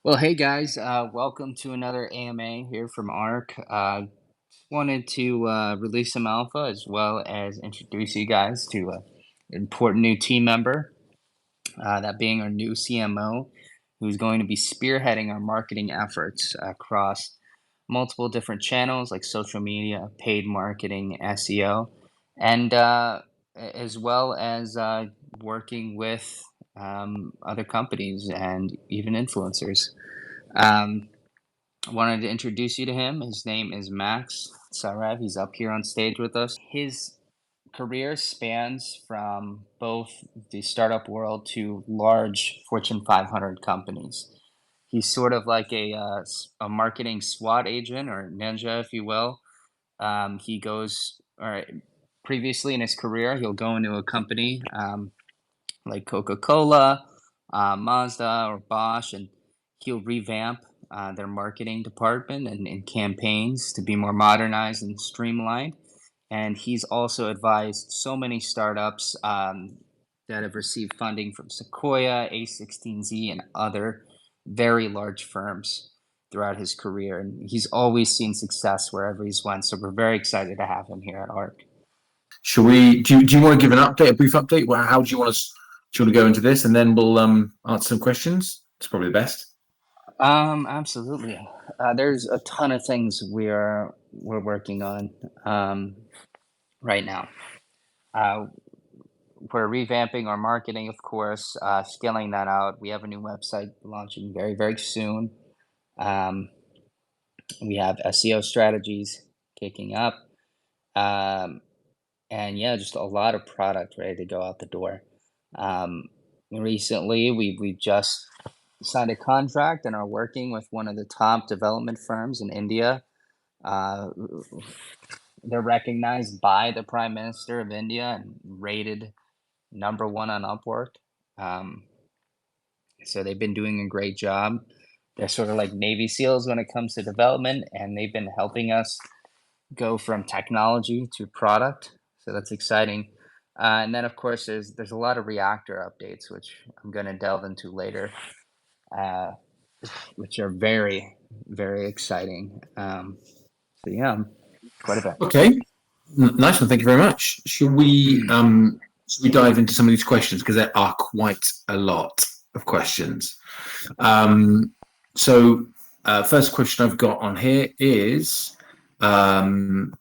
Well, hey guys, welcome to another AMA here from ARC. Wanted to release some alpha as well as introduce you guys to an important new team member, that being our new CMO, who's going to be spearheading our marketing efforts across multiple different channels like social media, paid marketing, SEO, and as well as working with other companies and even influencers. Um, I wanted to introduce you to him. His name is Max Tsarev. He's up here on stage with us. His career spans from both the startup world to large Fortune 500 companies. He's sort of like a marketing SWAT agent or ninja, if you will. He goes, or previously in his career, he'll go into a company like Coca-Cola, Mazda, or Bosch, and he'll revamp their marketing department and campaigns to be more modernized and streamlined. And he's also advised so many startups that have received funding from Sequoia, A16Z, and other very large firms throughout his career. And he's always seen success wherever he's went. So we're very excited to have him here at ARC. Shall we? Do you want to give an update, a brief update? Well, how do you want us? Do you want to go into this, and then we'll answer some questions? It's probably the best. Absolutely. There's a ton of things we're working on right now. Uh, we're revamping our marketing, of course, scaling that out. We have a new website launching very, very soon. Um, we have SEO strategies kicking up. Um, and yeah, just a lot of product ready to go out the door. Um, Recently, we just signed a contract and are working with one of the top development firms in India. Uh, they're recognized by the Prime Minister of India and rated number one on Upwork. Um, so they've been doing a great job. They're sort of like Navy SEALs when it comes to development, and they've been helping us go from technology to product. So that's exciting. And then, of course, there's a lot of Reactor updates, which I'm going to delve into later, uh, which are very, very exciting. So yeah, quite a bit. Okay, nice one. Thank you very much. Should we dive into some of these questions because there are quite a lot of questions. Um, so, first question I've got on here is, um,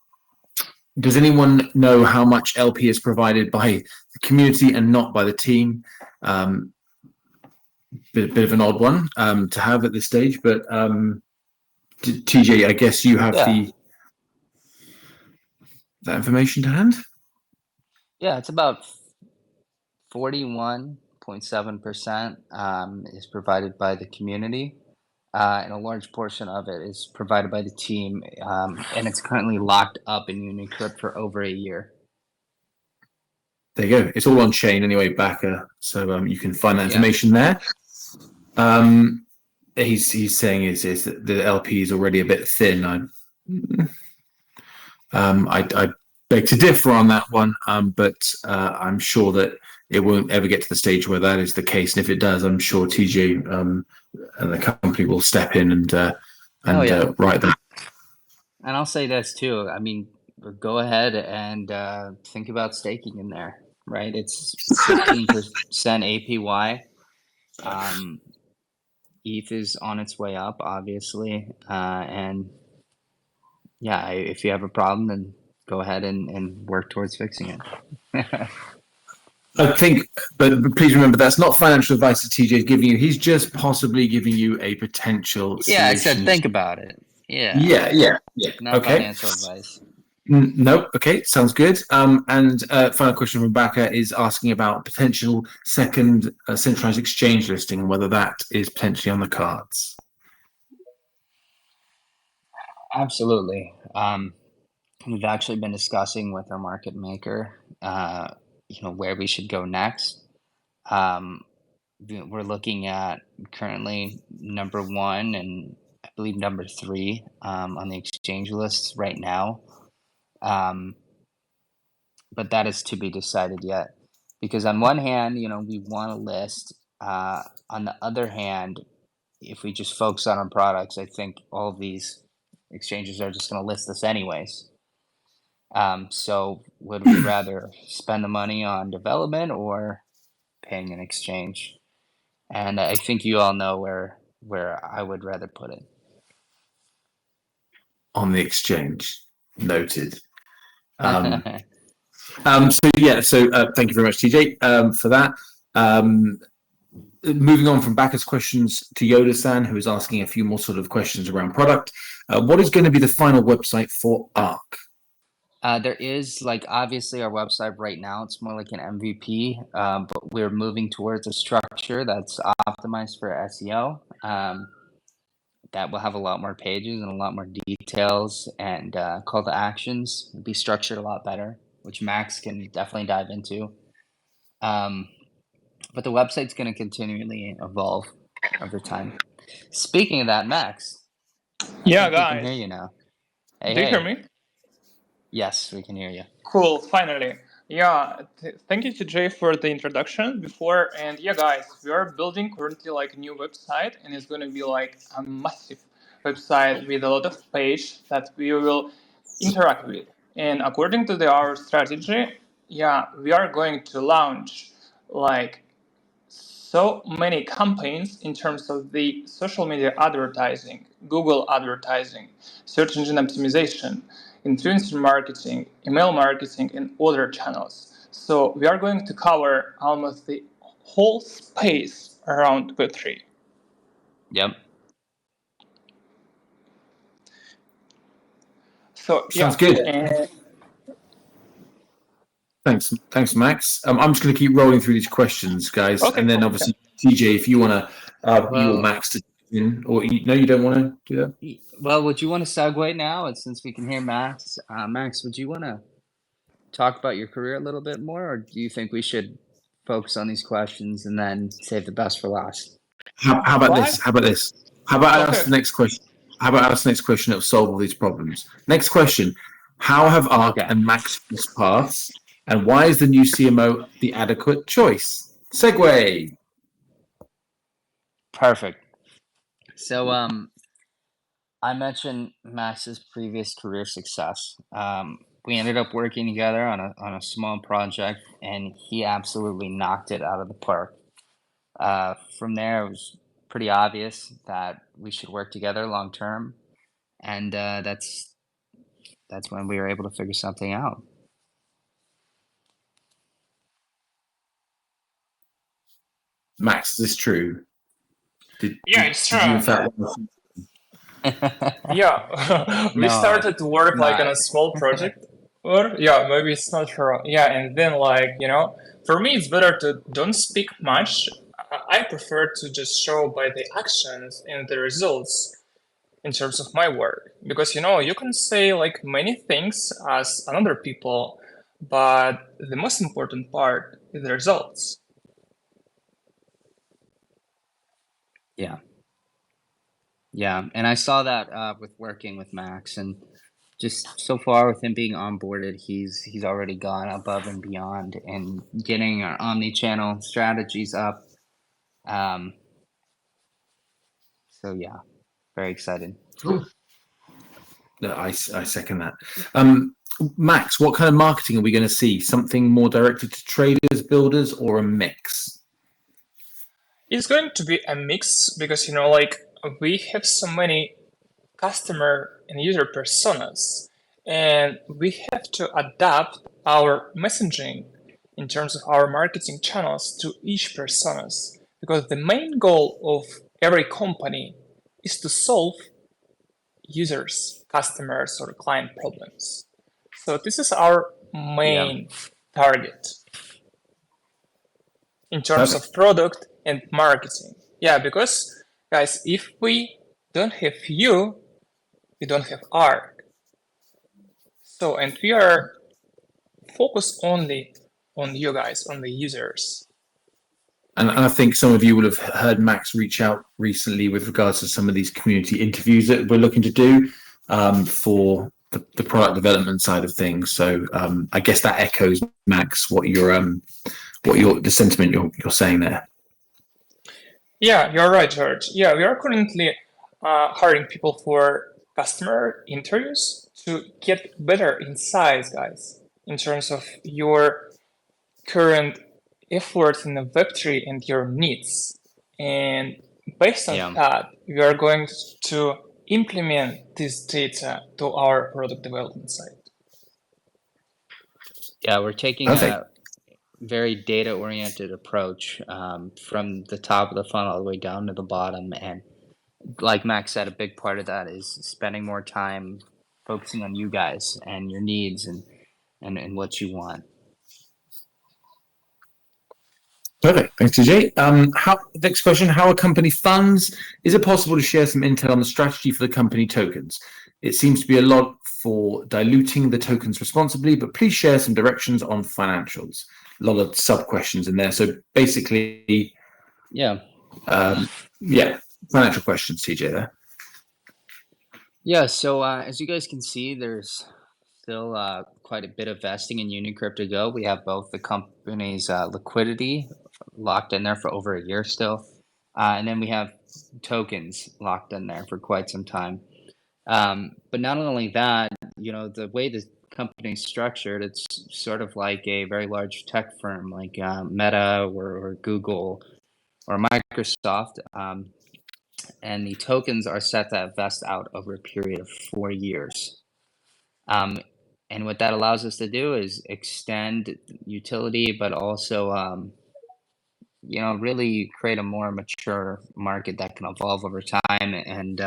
does anyone know how much LP is provided by the community and not by the team? Um, bit of an odd one to have at this stage, but TJ, I guess you have Yeah, that information to hand. yeah, it's about 41.7% is provided by the community, and a large portion of it is provided by the team, and it's currently locked up in Unicrypt for over a year. There you go. It's all on chain anyway, Backer. So you can find that Yeah. information there. He's saying is that the LP is already a bit thin. I beg to differ on that one, but I'm sure that it won't ever get to the stage where that is the case. And if it does, I'm sure TJ and the company will step in and Oh yeah. write that. And I'll say this too. I mean, go ahead and think about staking in there, right? It's 15% APY. ETH is on its way up, obviously. And yeah, if you have a problem, then go ahead and work towards fixing it. I think, but please remember that's not financial advice that TJ is giving you. He's just possibly giving you a potential Yeah, I said solution. think about it. Yeah. Yeah. Not Okay. financial advice. Nope. Okay, sounds good. And final question from Backer is asking about potential second centralized exchange listing and whether that is potentially on the cards. Absolutely. We've actually been discussing with our market maker, where we should go next. Um, we're looking at currently number one and I believe number three on the exchange lists right now. But that is to be decided yet. Because on one hand, we want to list. On the other hand, if we just focus on our products, I think all of these exchanges are just going to list us anyways. So would we rather spend the money on development or paying an exchange? And I think you all know where I would rather put it. On the exchange. Noted. So yeah, so thank you very much, TJ, for that. Moving on from Bacchus questions to Yoda-san, who is asking a few more sort of questions around product. What is going to be the final website for ARC? There is, like, obviously our website right now, it's more like an MVP, but we're moving towards a structure that's optimized for SEO. That will have a lot more pages and a lot more details, and call to actions will be structured a lot better, which Max can definitely dive into. But the website's going to continually evolve over time. Speaking of that, Max, Yeah, I think we can hear guys. you now. Hey, Do you hear hey. me? Yes, we can hear you. Cool, finally. Yeah, thank you, TJ, for the introduction before. And yeah, guys, we are building currently like a new website, and it's going to be like a massive website with a lot of page that we will interact with. And according to our strategy, yeah, we are going to launch like so many campaigns in terms of the social media advertising, Google advertising, search engine optimization, influencer marketing, email marketing, and other channels. So we are going to cover almost the whole space around Web3. Yep. So Sounds good. and Thanks, Max. I'm just going to keep rolling through these questions, guys, okay, and then cool. obviously TJ, if you want to, you or Well, Max to in, or no, you don't want to do that. well, would you want to segue now? And since we can hear Max, Max, would you want to talk about your career a little bit more, or do you think we should focus on these questions and then save the best for last? How about Why? this? How about this? How about I ask Okay. the next question? How about I ask the next question that will solve all these problems? Next question: how have ARC Okay. and Max crossed paths, and why is the new CMO the adequate choice? Segue. Perfect. So, I mentioned Max's previous career success. We ended up working together on a small project, and he absolutely knocked it out of the park. From there, it was pretty obvious that we should work together long term, and that's when we were able to figure something out. Max, is this true? Yeah, it's true. Did you in fact? Yeah, we No, started to work like on not. a small project, or yeah, maybe it's not true. Yeah, and then like for me, it's better to don't speak much. I prefer to just show by the actions and the results in terms of my work, because you can say like many things as another people, but the most important part is the results. Yeah. Yeah, and I saw that with working with Max, and just so far with him being onboarded, he's already gone above and beyond and getting our omni-channel strategies up. Um, so yeah, very excited. Cool. No, I second that. Max, what kind of marketing are we going to see? Something more directed to traders, builders, or a mix? It's going to be a mix because like we have so many customer and user personas, and we have to adapt our messaging in terms of our marketing channels to each personas, because the main goal of every company is to solve users, customers, or client problems. So this is our Yeah. main target in terms Perfect. of product and marketing. Yeah, because guys, if we don't have you, we don't have ARC. So, and we are focused only on you guys, on the users. And I think some of you will have heard Max reach out recently with regards to some of these community interviews that we're looking to do for the product development side of things. So I guess that echoes, Max, what the sentiment you're saying there. Yeah, you're right, George. Yeah, we are currently hiring people for customer interviews to get better insights, guys, in terms of your current efforts in the Web3 and your needs. And based on Yeah. that, we are going to implement this data to our product development side. Yeah, we're taking Perfect. a very data-oriented approach from the top of the funnel all the way down to the bottom. And like Max said, a big part of that is spending more time focusing on you guys and your needs and what you want. Perfect. Thanks, TJ. Next question: how are company funds? Is it possible to share some intel on the strategy for the company tokens? It seems to be a lot for diluting the tokens responsibly, but please share some directions on financials. A lot of sub questions in there. So basically, Yeah. yeah, financial questions, TJ. There. Yeah, so as you guys can see, there's still quite a bit of vesting in Unicrypt to go. We have both the company's liquidity locked in there for over a year still, and then we have tokens locked in there for quite some time. But not only that, the way the company's structured, it's sort of like a very large tech firm like Meta or Google or Microsoft. And the tokens are set to vest out over a period of 4 years. Um, and what that allows us to do is extend utility, but also, really create a more mature market that can evolve over time and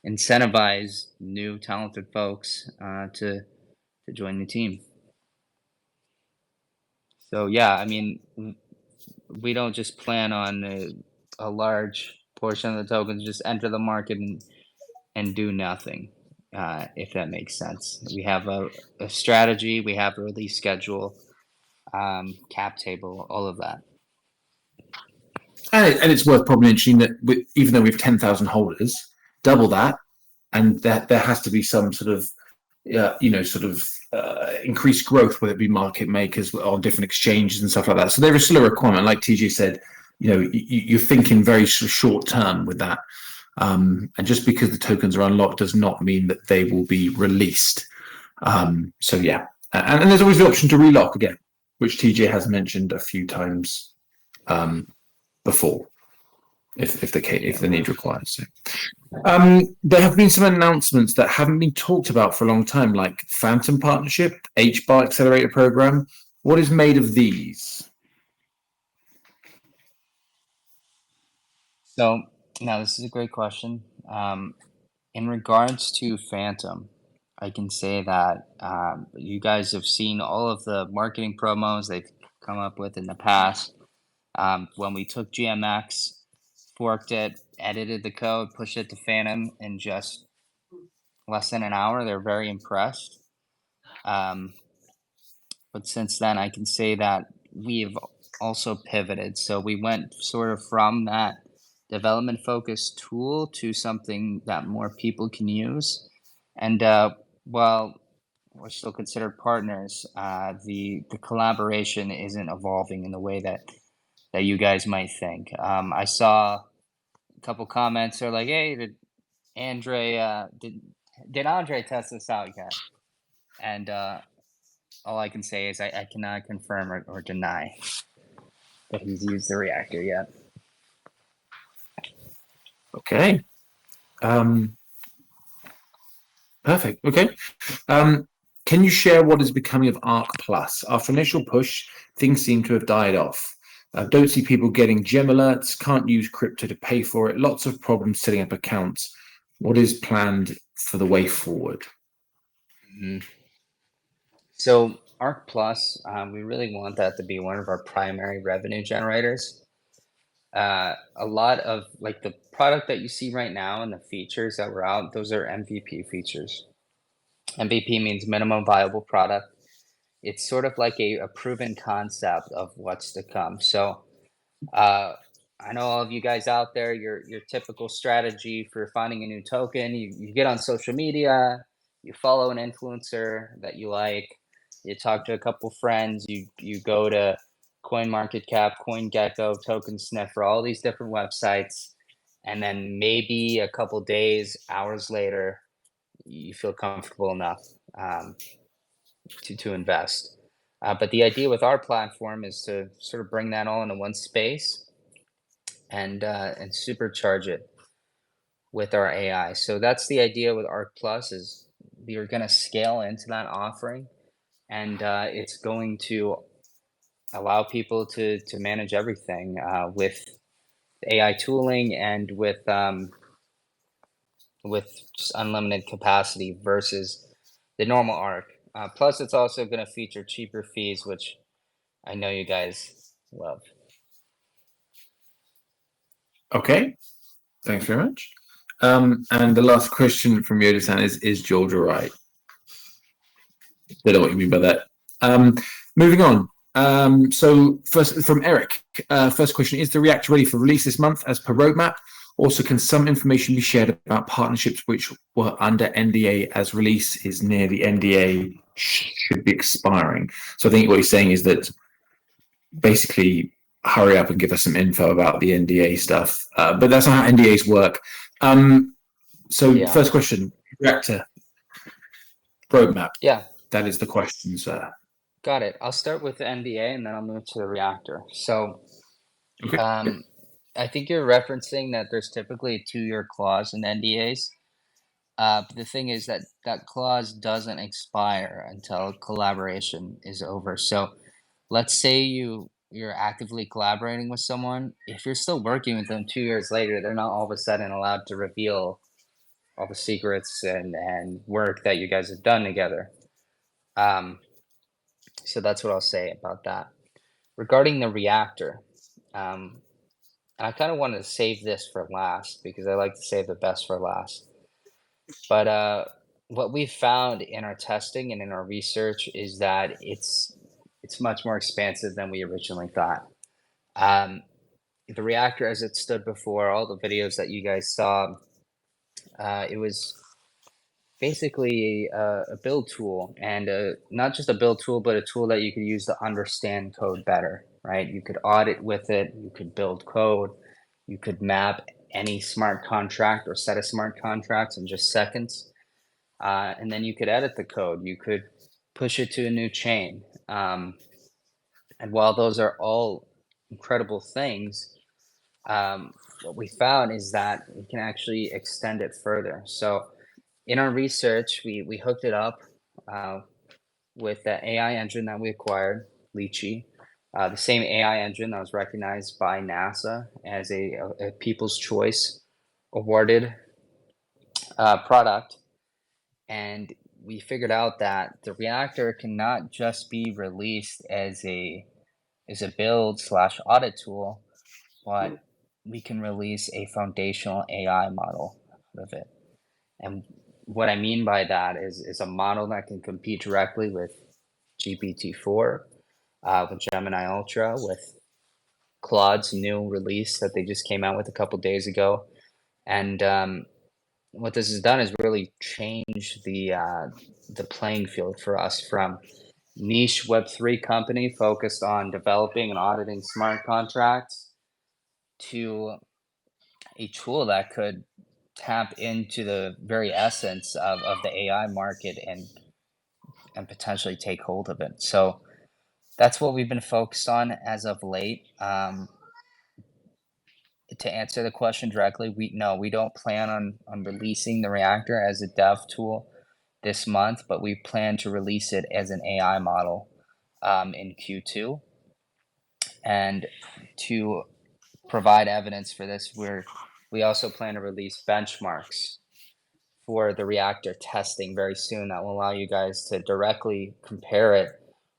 incentivize new talented folks to join the team. So yeah, I mean, we don't just plan on a large portion of the tokens just enter the market and do nothing, if that makes sense. We have a strategy, we have a release schedule, cap table, all of that. And it's worth probably mentioning that even though we have 10,000 holders, double that, and that there has to be some sort of increased growth, whether it be market makers on different exchanges and stuff like that. So there is still a requirement, like TJ said. You're thinking very short term with that, and just because the tokens are unlocked does not mean that they will be released. So yeah, and there's always the option to relock again, which TJ has mentioned a few times before, if the need requires. So. There have been some announcements that haven't been talked about for a long time, like Phantom Partnership, HBAR Accelerator Program. What is made of these? So now this is a great question. In regards to Phantom, I can say that you guys have seen all of the marketing promos they've come up with in the past. When we took GMX, forked it, edited the code, pushed it to Phantom in just less than an hour, they're very impressed. But since then, I can say that we've also pivoted. So we went sort of from that development focused tool to something that more people can use. And while we're still considered partners, the collaboration isn't evolving in the way that you guys might think. I saw a couple comments. They're like, "Hey, did Andre test this out yet?" And all I can say is I cannot confirm or deny that he's used the reactor yet. Okay. Perfect. Okay. Can you share what is becoming of Arc Plus? After initial push, things seem to have died off. Don't see people getting gem alerts, can't use crypto to pay for it, lots of problems setting up accounts. What is planned for the way forward? Mm-hmm. So Arc Plus, we really want that to be one of our primary revenue generators. A lot of like the product that you see right now and the features that were out, those are MVP features. MVP means minimum viable product. It's sort of like a proven concept of what's to come. So I know all of you guys out there, your typical strategy for finding a new token, you get on social media, you follow an influencer that you like, you talk to a couple friends, you go to CoinMarketCap, CoinGecko, Token Sniffer, all these different websites, and then maybe a couple days, hours later, you feel comfortable enough to invest. But the idea with our platform is to sort of bring that all into one space and supercharge it with our AI. So that's the idea with Arc Plus is we are going to scale into that offering, and it's going to allow people to manage everything with AI tooling and with just unlimited capacity versus the normal Arc. Plus, it's also going to feature cheaper fees, which I know you guys love. Okay, thanks very much. And the last question from Yoda-san is Georgia right? Don't know what you mean by that. Moving on. So first from Eric, first question, is the Reactor ready for release this month as per roadmap? Also, can some information be shared about partnerships which were under NDA as release is near the NDA should be expiring? So I think what he's saying is that basically hurry up and give us some info about the NDA stuff. But that's not how NDAs work. First question, Reactor roadmap. Yeah. That is the question, sir. Got it. I'll start with the NDA and then I'll move to the Reactor. So Okay. I think you're referencing that there's typically a 2-year clause in NDAs. But the thing is that that clause doesn't expire until collaboration is over. So let's say you're actively collaborating with someone. If you're still working with them 2 years later, they're not all of a sudden allowed to reveal all the secrets and work that you guys have done together. So that's what I'll say about that. Regarding the Reactor, I kind of wanted to save this for last because I like to save the best for last. But what we've found in our testing and in our research is that it's much more expansive than we originally thought. The Reactor, as it stood before, all the videos that you guys saw, it was basically a build tool, and not just a build tool, but a tool that you could use to understand code better, right? You could audit with it, you could build code, you could map any smart contract or set of smart contracts in just seconds, and then you could edit the code, you could push it to a new chain. And while those are all incredible things, what we found is that we can actually extend it further. So in our research, we hooked it up with the AI engine that we acquired, Lychee, the same AI engine that was recognized by NASA as a People's Choice awarded product. And we figured out that the Reactor cannot just be released as a build/audit tool, but we can release a foundational AI model out of it. And what I mean by that is a model that can compete directly with GPT-4, with Gemini Ultra, with Claude's new release that they just came out with a couple days ago. And what this has done is really change the playing field for us from niche Web3 company focused on developing and auditing smart contracts to a tool that could tap into the very essence of the AI market and potentially take hold of it. So that's what we've been focused on as of late. To answer the question directly, we don't plan on releasing the Reactor as a dev tool this month, but we plan to release it as an AI model in Q2. And to provide evidence for this, we also plan to release benchmarks for the Reactor testing very soon that will allow you guys to directly compare it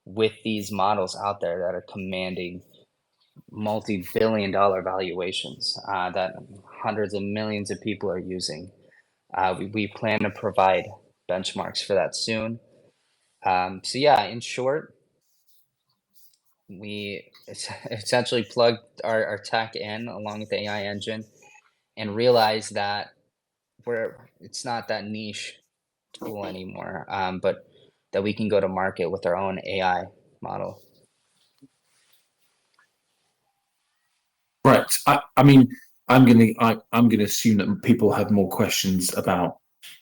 with these models out there that are commanding multi-billion-dollar valuations that hundreds of millions of people are using. We plan to provide benchmarks for that soon. So yeah, in short, we essentially plugged our tech in along with the AI engine and realized that it's not that niche tool anymore, but that we can go to market with our own AI model. Right. I mean, I'm gonna assume that people have more questions about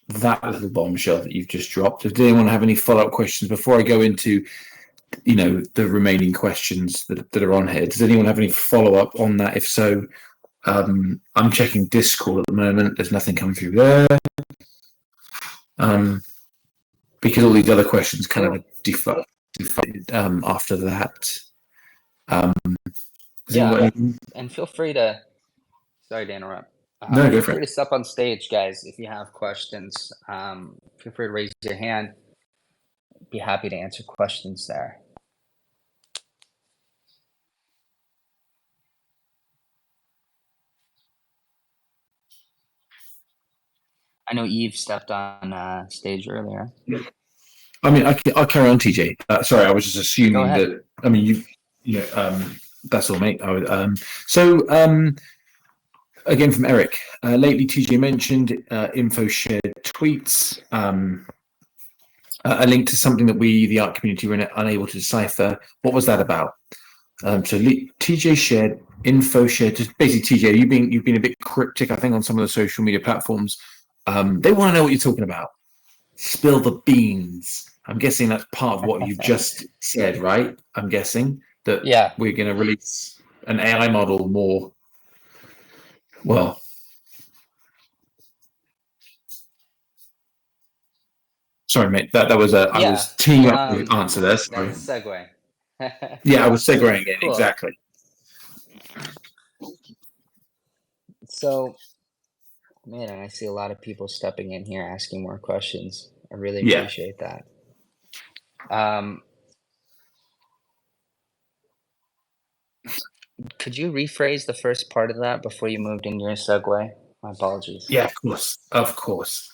that little bombshell that you've just dropped. Does anyone have any follow-up questions before I go into, the remaining questions that are on here? Does anyone have any follow-up on that? If so, I'm checking Discord at the moment. There's nothing coming through there. Because all these other questions kind of default after that. Yeah, and feel free to. Sorry to interrupt. No, go Feel for free it. to step on stage, guys, if you have questions. Feel free to raise your hand. Be happy to answer questions there. I know Eve stepped on stage earlier. I mean, I'll carry on, TJ. Sorry, I was just assuming ahead. that. I mean, that's all, mate. Again from Eric. Lately, TJ mentioned info shared tweets. A link to something that we, the art community, were unable to decipher. What was that about? So TJ shared info shared. Just basically, TJ, you've been a bit cryptic, I think, on some of the social media platforms. They want to know what you're talking about. Spill the beans. I'm guessing that's part of what you've just said, right? I'm guessing that we're going to release an AI model more. Well, sorry, mate. That was I was teeing up the answer there. Sorry. That's a segue. Yeah, I was segueing in. Cool. Exactly. So, man, I see a lot of people stepping in here asking more questions. I really appreciate that. Could you rephrase the first part of that before you moved into your segue? My apologies. Yeah, of course.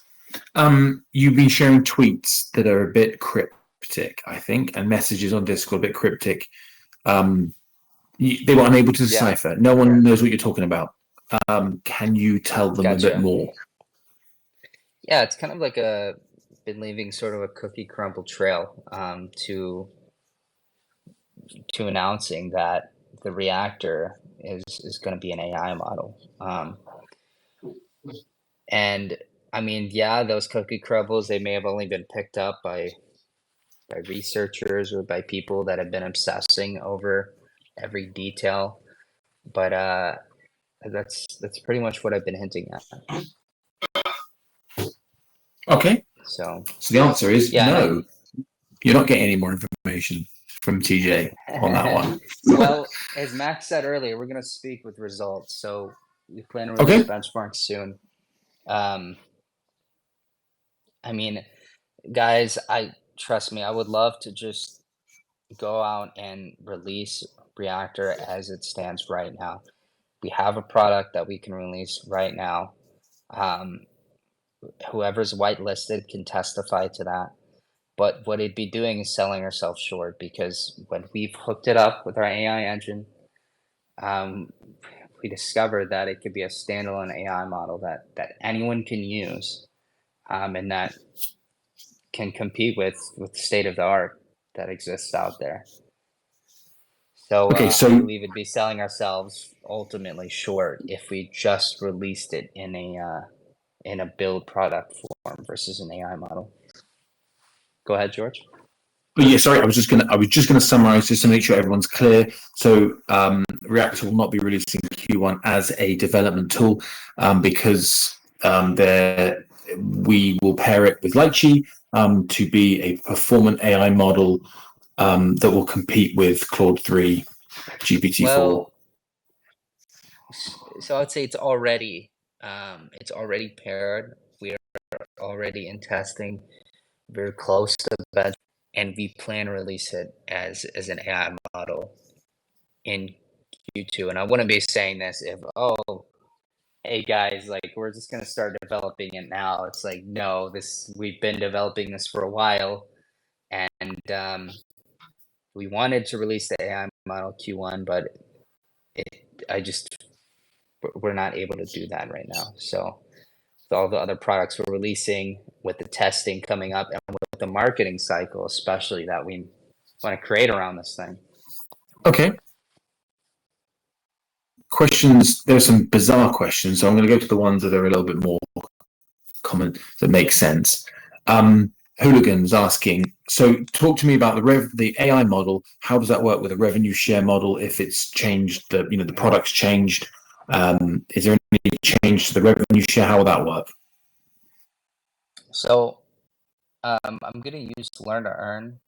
You've been sharing tweets that are a bit cryptic, I think, and messages on Discord a bit cryptic. They were unable to decipher. No one knows what you're talking about. Can you tell them a bit more? Yeah, it's kind of like been leaving sort of a cookie crumble trail to announcing that the Reactor is going to be an AI model. And I mean, those cookie crumbles, they may have only been picked up by researchers or by people that have been obsessing over every detail. But that's pretty much what I've been hinting at. Okay. So the answer is no. You're not getting any more information from TJ on that one. Well, as Max said earlier, we're going to speak with results. So we plan to release benchmarks soon. I mean, guys, trust me, I would love to just go out and release Reactor as it stands right now. We have a product that we can release right now. Whoever's whitelisted can testify to that. But what it'd be doing is selling ourselves short, because when we've hooked it up with our AI engine, we discovered that it could be a standalone AI model that anyone can use, and that can compete with state of the art that exists out there. So, I believe it'd be selling ourselves ultimately short if we just released it in a build product form versus an AI model. Go ahead, George. But yeah, sorry, I was just gonna summarize just to make sure everyone's clear. So Reactor will not be releasing Q1 as a development tool, because we will pair it with Lychee to be a performant AI model that will compete with Claude 3, GPT-4. Well, so I'd say it's already paired. We are already in testing. We're close to the bench, and we plan to release it as an AI model in Q2. And I wouldn't be saying this if, hey guys, like we're just gonna start developing it now. It's like, no, we've been developing this for a while, and we wanted to release the AI model Q1, but we're not able to do that right now. So with all the other products we're releasing, with the testing coming up, and with the marketing cycle, especially that we want to create around this thing. Okay. questions. There are some bizarre questions, so I'm going to go to the ones that are a little bit more common that make sense. Hooligan's asking, so talk to me about the AI model. How does that work with a revenue share model? If it's changed, the product's changed. Is there any change to the revenue share? How will that work? So I'm going to use learn to earn,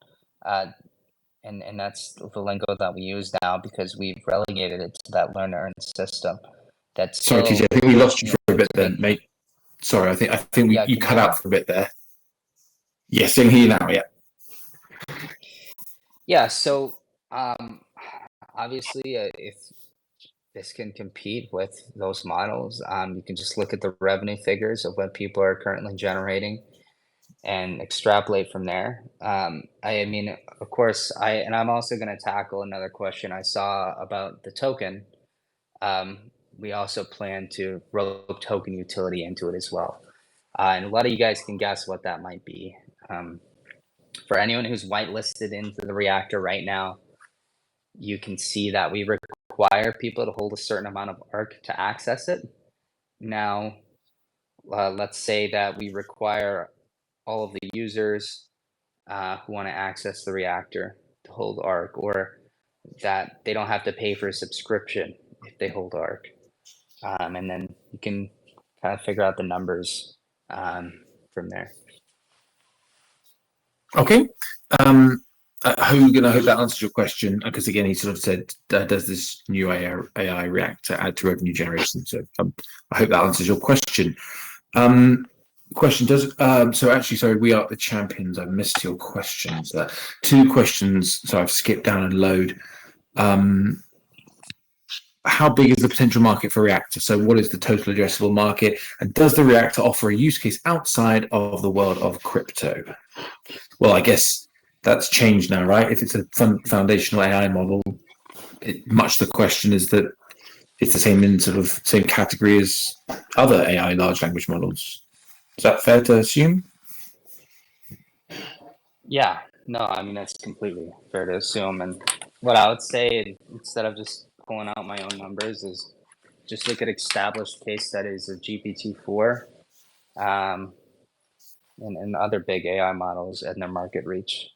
and that's the lingo that we use now because we've relegated it to that learn to earn system. That's Sorry, still, TJ, I think we lost you for a bit okay. then, mate. Sorry, I think Yeah, you can you cut hear me? out for a bit there. Yes, I can hear you now. Yeah. Yeah, so obviously, if this can compete with those models, you can just look at the revenue figures of what people are currently generating and extrapolate from there. I mean, of course, I'm also going to tackle another question I saw about the token. We also plan to rope token utility into it as well. And a lot of you guys can guess what that might be. For anyone who's whitelisted into the Reactor right now, you can see that we require people to hold a certain amount of ARC to access it. Now, let's say that we require all of the users who want to access the Reactor to hold ARC, or that they don't have to pay for a subscription if they hold ARC. And then you can kind of figure out the numbers from there. Okay. Hogan, I hope that answers your question, because again, he sort of said, does this new AI Reactor add to revenue generation? So I hope that answers your question. Question does, so actually, sorry, we are the champions. I missed your questions there. Two questions, so I've skipped down and load. How big is the potential market for Reactor? So what is the total addressable market? And does the Reactor offer a use case outside of the world of crypto? Well, I guess that's changed now, right? If it's a foundational AI model, much the question is that it's the same category as other AI large language models. Is that fair to assume? Yeah, no, I mean, that's completely fair to assume. And what I would say, instead of just pulling out my own numbers, is just look at established case studies of GPT-4 and other big AI models and their market reach.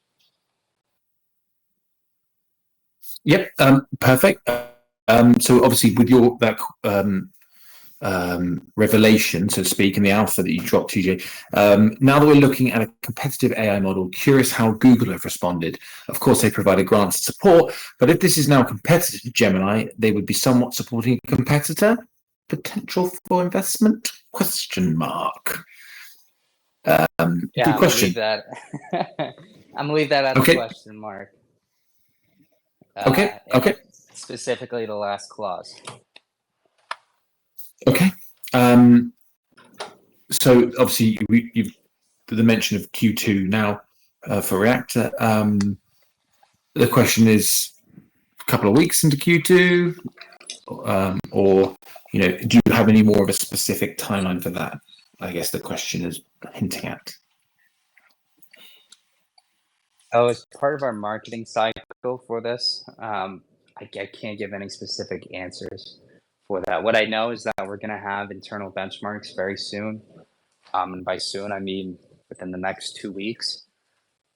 Yep, perfect. So obviously with that revelation, so to speak, in the alpha that you dropped, TJ, now that we're looking at a competitive AI model, curious how Google have responded. Of course, they provided grants and support, but if this is now competitive to Gemini, they would be somewhat supporting a competitor. Potential for investment? Question mark. Yeah, Good question. I'm gonna leave that as a question mark. Okay. Specifically the last clause. Okay. So obviously you've the mention of Q2 now for Reactor. The question is a couple of weeks into Q2, or do you have any more of a specific timeline for that? I guess the question is hinting at. Oh, as part of our marketing cycle for this, I can't give any specific answers for that. What I know is that we're going to have internal benchmarks very soon. And by soon, I mean within the next 2 weeks.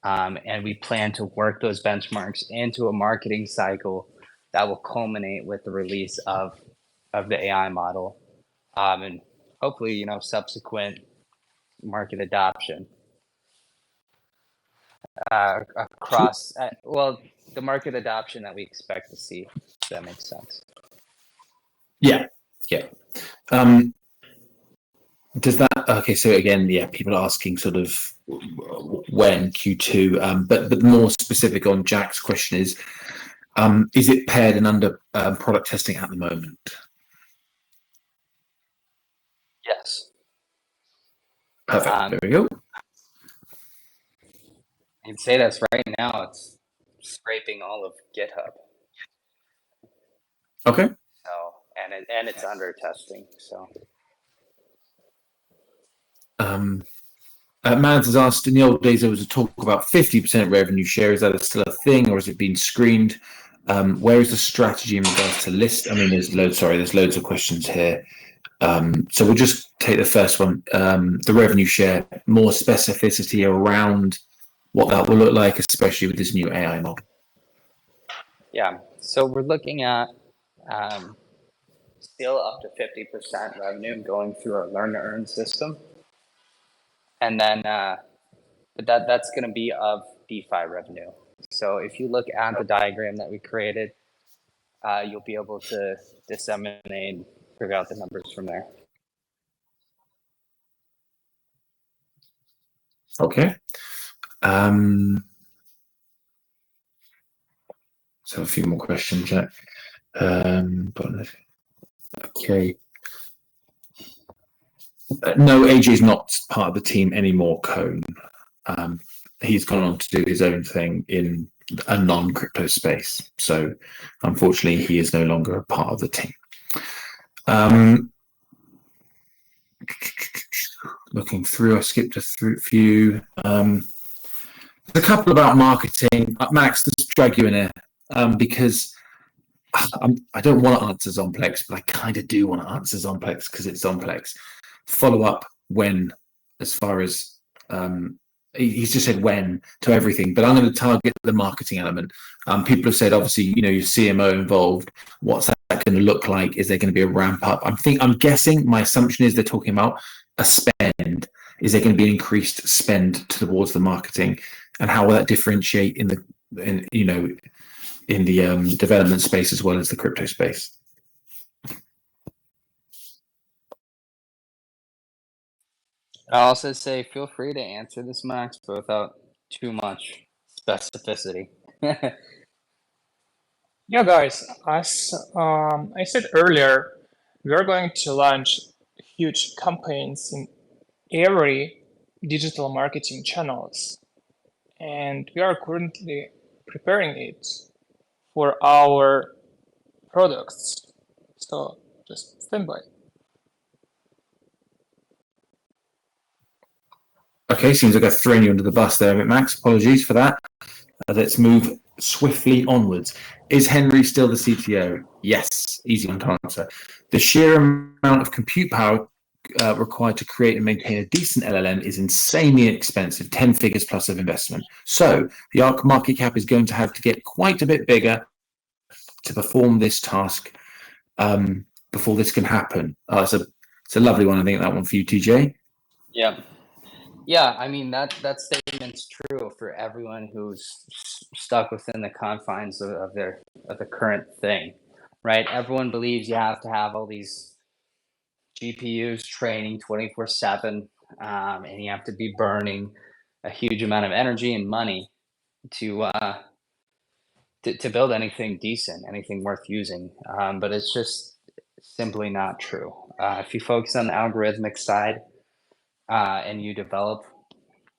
And we plan to work those benchmarks into a marketing cycle that will culminate with the release of the AI model, and hopefully, subsequent market adoption across, the market adoption that we expect to see, if that makes sense. Yeah. Does that, okay, so again, people are asking sort of when Q2, but more specific on Jack's question is it paired and under product testing at the moment? Yes. Perfect. There we go. I can say this right now, it's scraping all of GitHub. Okay. So, and it's under testing, so. Mads has asked, in the old days there was a talk about 50% revenue share. Is that still a thing, or has it been screened? Where is the strategy in regards to list? I mean, there's loads of questions here. So we'll just take the first one, the revenue share, more specificity around what that will look like, especially with this new AI model. Yeah, so we're looking at still up to 50% revenue going through our learn to earn system. And then, but that's going to be of DeFi revenue. So if you look at the diagram that we created, you'll be able to disseminate, figure out the numbers from there. Okay. So a few more questions, Jack. Okay. No, AJ is not part of the team anymore, Cone. He's gone on to do his own thing in a non-crypto space. So unfortunately, he is no longer a part of the team. Looking through, I skipped a few. There's a couple about marketing. Max, let's drag you in here because I don't want to answer Zomplex, but I kind of do want to answer Zomplex because it's Zomplex. Follow up when, as far as he's just said when to everything, but I'm going to target the marketing element. People have said, obviously, your CMO involved. What's that going to look like? Is there going to be a ramp up? I'm guessing. My assumption is they're talking about a spend. Is there going to be increased spend towards the marketing, and how will that differentiate in the development space as well as the crypto space? I'll also say feel free to answer this, Max, but without too much specificity. Yeah, guys, as I said earlier, we are going to launch huge campaigns in every digital marketing channels, and we are currently preparing it for our products. So just stand by. Okay, seems like I've thrown you under the bus there a bit, Max. Apologies for that. Let's move swiftly onwards. Is Henry still the CTO? Yes, easy one to answer. The sheer amount of compute power required to create and maintain a decent LLM is insanely expensive, 10 figures plus of investment. So the ARC market cap is going to have to get quite a bit bigger to perform this task before this can happen. It's a lovely one, I think, that one for you, TJ. Yeah, I mean that statement's true for everyone who's stuck within the confines of the current thing, right? Everyone believes you have to have all these GPUs training 24/7, and you have to be burning a huge amount of energy and money to build anything decent, anything worth using. But it's just simply not true. If you focus on the algorithmic side and you develop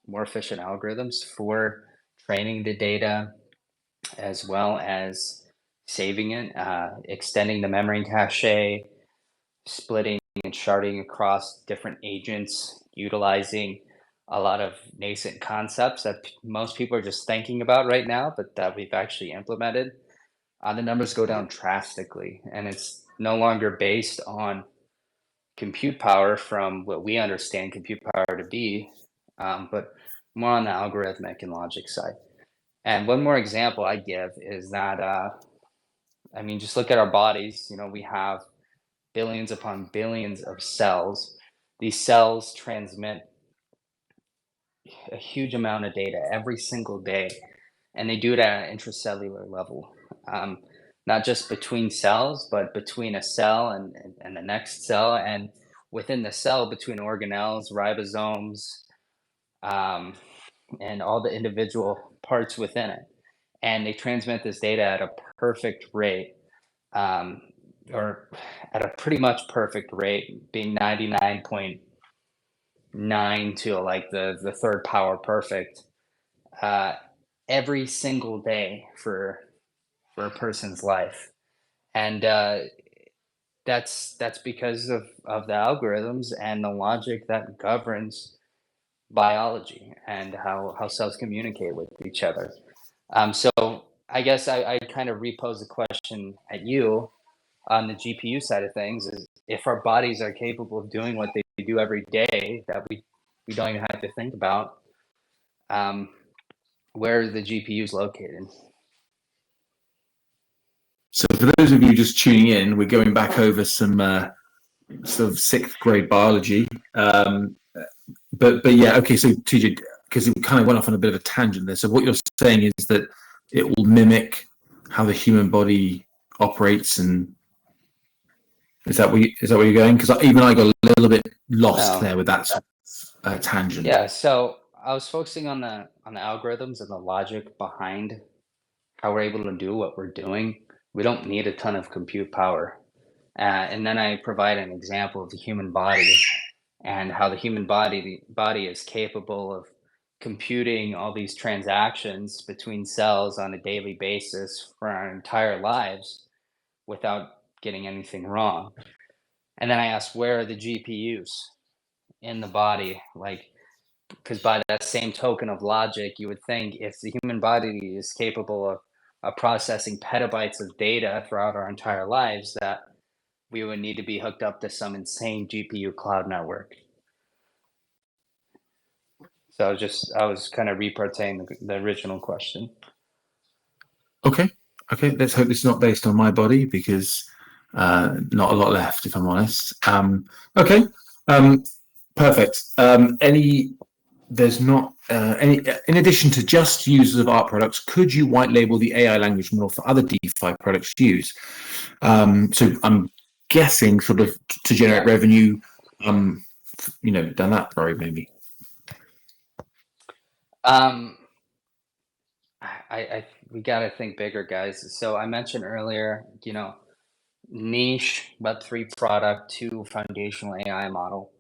more efficient algorithms for training the data as well as saving it, extending the memory cache, splitting and sharding across different agents, utilizing a lot of nascent concepts that most people are just thinking about right now, but that we've actually implemented, the numbers go down drastically. And it's no longer based on compute power from what we understand compute power to be, but more on the algorithmic and logic side. And one more example I give is that, I mean, just look at our bodies. We have billions upon billions of cells. These cells transmit a huge amount of data every single day, and they do it at an intracellular level. Not just between cells, but between a cell and the next cell, and within the cell between organelles, ribosomes, and all the individual parts within it. And they transmit this data at a perfect rate, or at a pretty much perfect rate, being 99.9 to like the third power perfect, every single day for a person's life. And that's because of the algorithms and the logic that governs biology and how cells communicate with each other. So I guess I kind of repose the question at you on the GPU side of things: is if our bodies are capable of doing what they do every day that we don't even have to think about, where are the GPUs located? So for those of you just tuning in, we're going back over some sort of 6th grade biology. But yeah, okay. So TJ, because it kind of went off on a bit of a tangent there. So what you're saying is that it will mimic how the human body operates, and is that where you're going? Because even I got a little bit lost there with that tangent. Yeah. So I was focusing on the algorithms and the logic behind how we're able to do what we're doing. We don't need a ton of compute power. And then I provide an example of the human body and how the human body is capable of computing all these transactions between cells on a daily basis for our entire lives without getting anything wrong. And then I asked, where are the GPUs in the body? Like, because by that same token of logic, you would think if the human body is capable of processing petabytes of data throughout our entire lives, that we would need to be hooked up to some insane GPU cloud network. So I was kind of reporting the original question. Okay. Let's hope it's not based on my body, because not a lot left, if I'm honest. Okay. Perfect. There's not any. In addition to just users of ARC products, could you white label the AI language model for other DeFi products to use? So I'm guessing sort of to generate revenue. Down that road maybe. We got to think bigger, guys. So I mentioned earlier, niche Web3 product to foundational AI model.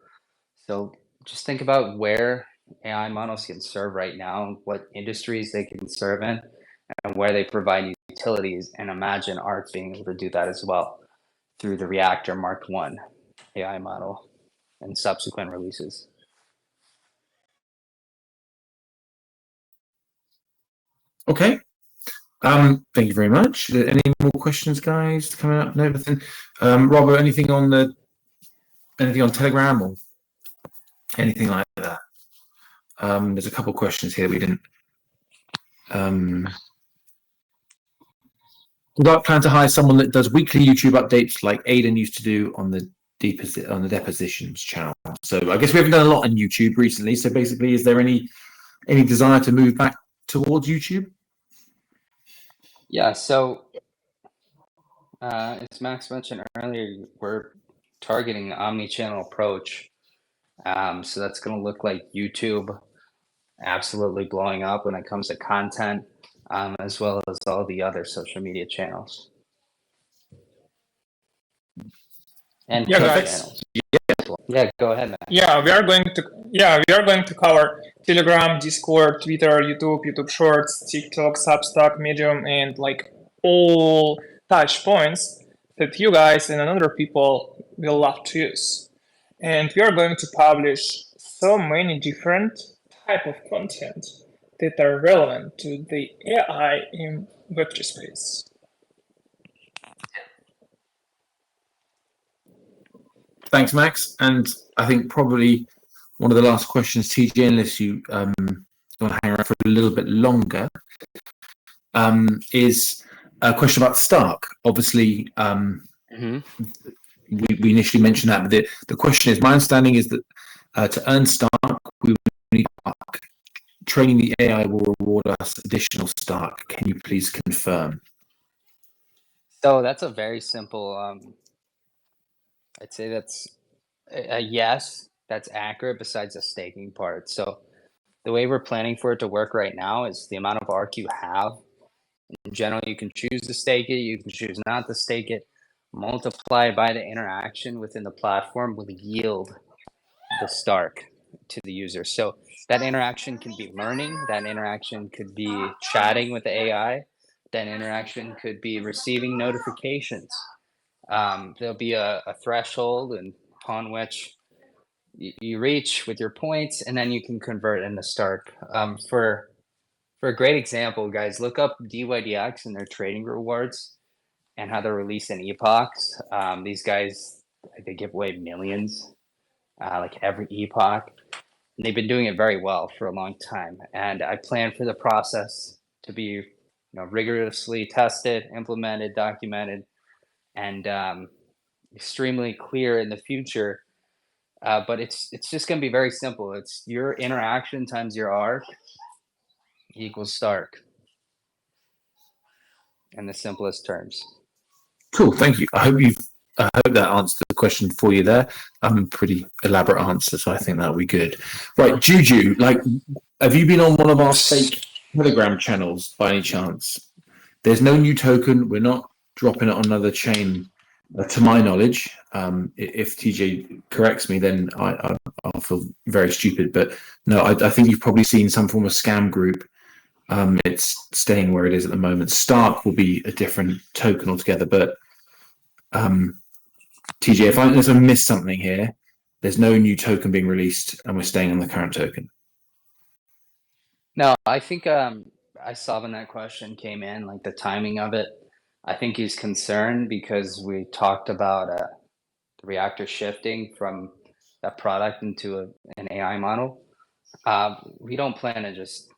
So just think about where AI models can serve right now, what industries they can serve in, and where they provide utilities. And imagine ARC being able to do that as well through the Reactor Mark 1 AI model and subsequent releases. Okay. Thank you very much. Any more questions, guys, coming up? No, nothing. Robert, anything on Telegram or anything like that? There's a couple of questions here we didn't. Would I plan to hire someone that does weekly YouTube updates like Aiden used to do on the depositions channel? So I guess we haven't done a lot on YouTube recently. So basically, is there any desire to move back towards YouTube? Yeah, so as Max mentioned earlier, we're targeting an omni-channel approach. So that's going to look like YouTube absolutely blowing up when it comes to content, as well as all the other social media channels. And channels. Yeah, go ahead, Max. Yeah, we are going to cover Telegram, Discord, Twitter, YouTube Shorts, TikTok, Substack, Medium, and like all touch points that you guys and other people will love to use. And we are going to publish so many different type of content that are relevant to the AI in Web3 space. Thanks, Max. And I think probably one of the last questions, TJ, unless you want to hang around for a little bit longer, is a question about Stark. Obviously, we initially mentioned that, but the question is, my understanding is that to earn Stark, we will need Arc. Training the AI will reward us additional Stark. Can you please confirm? So that's a very simple, I'd say that's a yes, that's accurate besides the staking part. So the way we're planning for it to work right now is the amount of ARC you have. In general, you can choose to stake it, you can choose not to stake it. Multiplied by the interaction within the platform will yield the Stark to the user. So that interaction can be learning, that interaction could be chatting with the AI, that interaction could be receiving notifications. There'll be a threshold upon which you reach with your points, and then you can convert into Stark. For For a great example, guys, look up DYDX and their trading rewards and how they're releasing epochs. These guys, they give away millions, like every epoch. And they've been doing it very well for a long time. And I plan for the process to be, rigorously tested, implemented, documented, and extremely clear in the future. But it's just going to be very simple. It's your interaction times your arc equals Stark in the simplest terms. Cool, thank you. I hope that answered the question for you there. Pretty elaborate answer, so I think that'll be good. Right, Juju, have you been on one of our fake Telegram channels by any chance? There's no new token. We're not dropping it on another chain, to my knowledge. If TJ corrects me, then I'll feel very stupid. But no, I think you've probably seen some form of scam group. It's staying where it is at the moment. Stark will be a different token altogether, but TJ, unless I missed something here, there's no new token being released, and we're staying on the current token. No, I think I saw when that question came in, like the timing of it. I think he's concerned because we talked about the Reactor shifting from that product into an AI model. We don't plan to just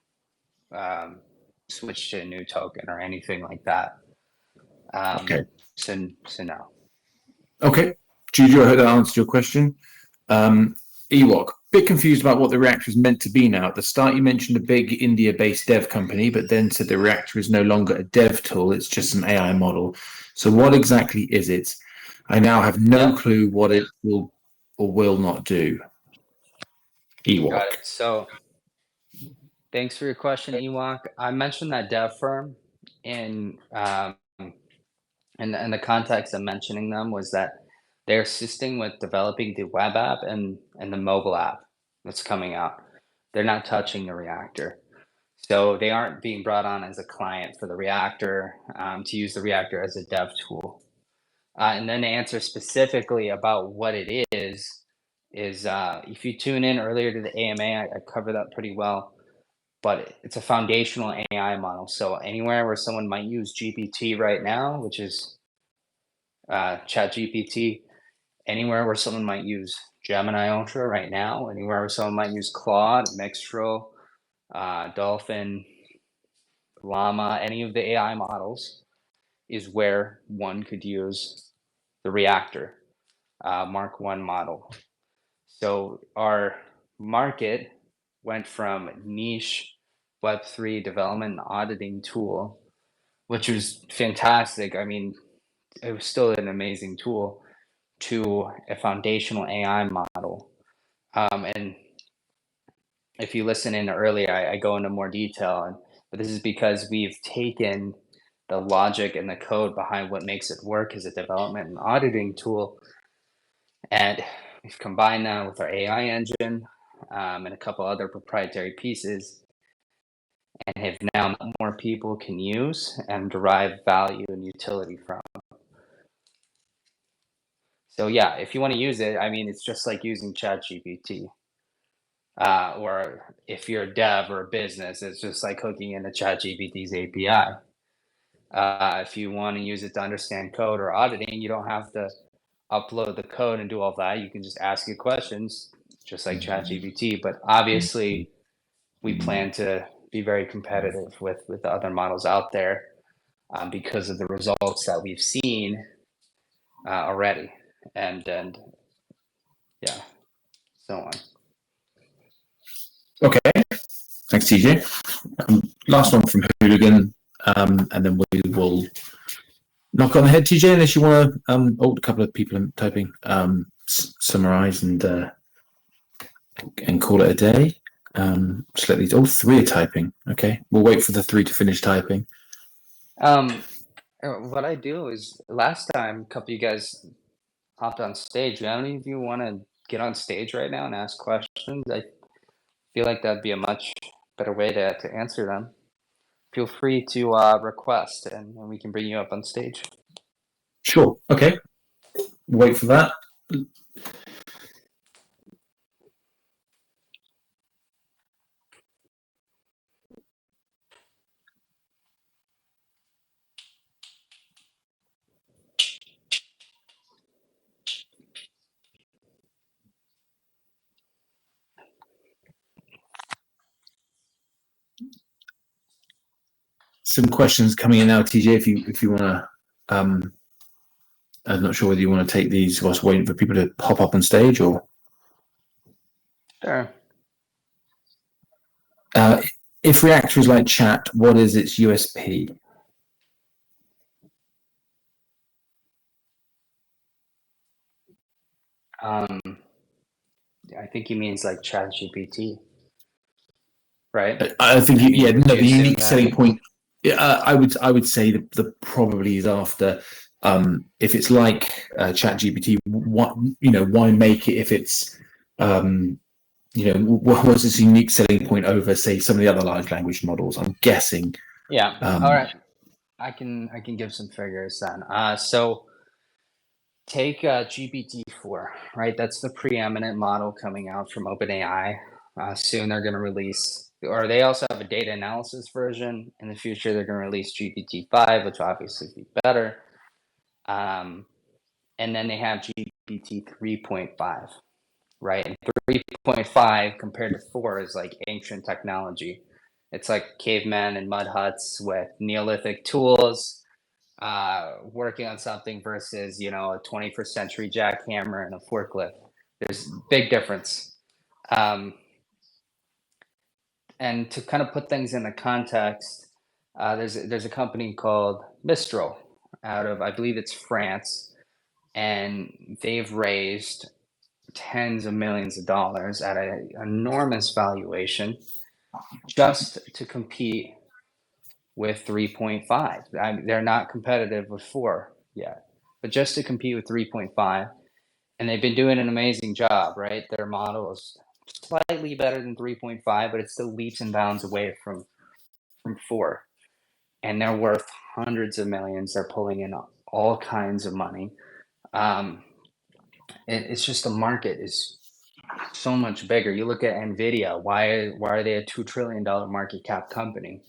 switch to a new token or anything like that. Okay. So no. Okay. Juju, I hope that answered your question. Ewok, bit confused about what the Reactor is meant to be now. At the start, you mentioned a big India-based dev company, but then said the Reactor is no longer a dev tool, it's just an AI model. So what exactly is it? I now have no clue what it will or will not do. Ewok. Got it. So thanks for your question, Ewok. I mentioned that dev firm in the context of mentioning them was that they're assisting with developing the web app and the mobile app that's coming out. They're not touching the Reactor. So they aren't being brought on as a client for the Reactor to use the Reactor as a dev tool. And then to answer specifically about what it is if you tune in earlier to the AMA, I covered that pretty well. But it's a foundational AI model. So anywhere where someone might use GPT right now, which is ChatGPT, anywhere where someone might use Gemini Ultra right now, anywhere where someone might use Claude, Mixtral, Dolphin, Llama, any of the AI models is where one could use the Reactor Mark 1 model. So our market went from niche Web3 development and auditing tool, which was fantastic. I mean, it was still an amazing tool, to a foundational AI model. And if you listen in earlier, I go into more detail, but this is because we've taken the logic and the code behind what makes it work as a development and auditing tool, and we've combined that with our AI engine and a couple other proprietary pieces, and have now more people can use and derive value and utility from. So yeah, if you want to use it, I mean, it's just like using ChatGPT. Or if you're a dev or a business, it's just like hooking into ChatGPT's API. If you want to use it to understand code or auditing, you don't have to upload the code and do all that. You can just ask it questions, just like ChatGPT. But obviously, we plan to be very competitive with the other models out there because of the results that we've seen already, and yeah, so on. Okay, thanks, TJ. Last one from Hooligan, and then we will knock on the head, TJ, unless you want to. A couple of people are typing. Summarize and call it a day. Just let these. All three are typing. Okay, we'll wait for the three to finish typing. What I do is, last time a couple of you guys hopped on stage. Do any of you want to get on stage right now and ask questions? I feel like that'd be a much better way to answer them. Feel free to request, and we can bring you up on stage. Sure. Okay. Wait for that. some questions coming in now, TJ. If you want to, I'm not sure whether you want to take these whilst waiting for people to hop up on stage or. Sure. If Reactor is like chat, what is its USP? I think he means like ChatGPT, right? I think I mean, would the you assume unique that? selling point. I would say the probably is after. If it's like ChatGPT, why make it if it's what's its unique selling point over, say, some of the other large language models? I'm guessing. Yeah. All right. I can give some figures then. So take GPT-4, right? That's the preeminent model coming out from OpenAI. Soon they're going to release, or they also have a data analysis version. In the future, they're going to release GPT-5, which will obviously be better. And then they have GPT 3.5, right? And 3.5 compared to 4 is like ancient technology. It's like cavemen and mud huts with Neolithic tools, working on something versus, a 21st century jackhammer and a forklift. There's big difference. And to kind of put things into context, there's a company called Mistral out of, I believe it's France, and they've raised tens of millions of dollars at an enormous valuation just to compete with 3.5. They're not competitive with 4 yet, but just to compete with 3.5. And they've been doing an amazing job, right? Their model is slightly better than 3.5, but it's still leaps and bounds away from 4. And they're worth hundreds of millions. They're pulling in all kinds of money. It's just the market is so much bigger. You look at Nvidia. Why are they a $2 trillion market cap company?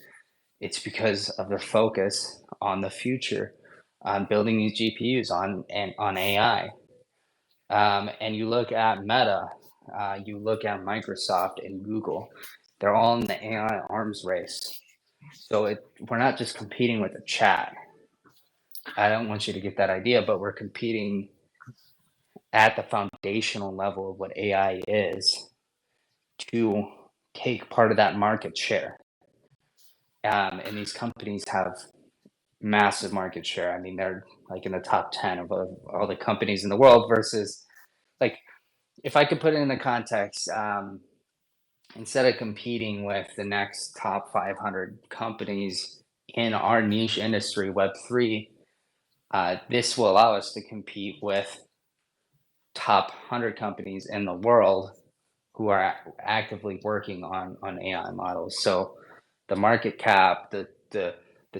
It's because of their focus on the future, on building these GPUs on AI. And you look at Meta, you look at Microsoft and Google. They're all in the AI arms race. So we're not just competing with a chat. I don't want you to get that idea, but we're competing at the foundational level of what AI is to take part of that market share. And these companies have massive market share. I mean, they're like in the top 10 of all the companies in the world versus, like, if I could put it in the context, instead of competing with the next top 500 companies in our niche industry, Web3, this will allow us to compete with top 100 companies in the world who are actively working on AI models. So the market cap, the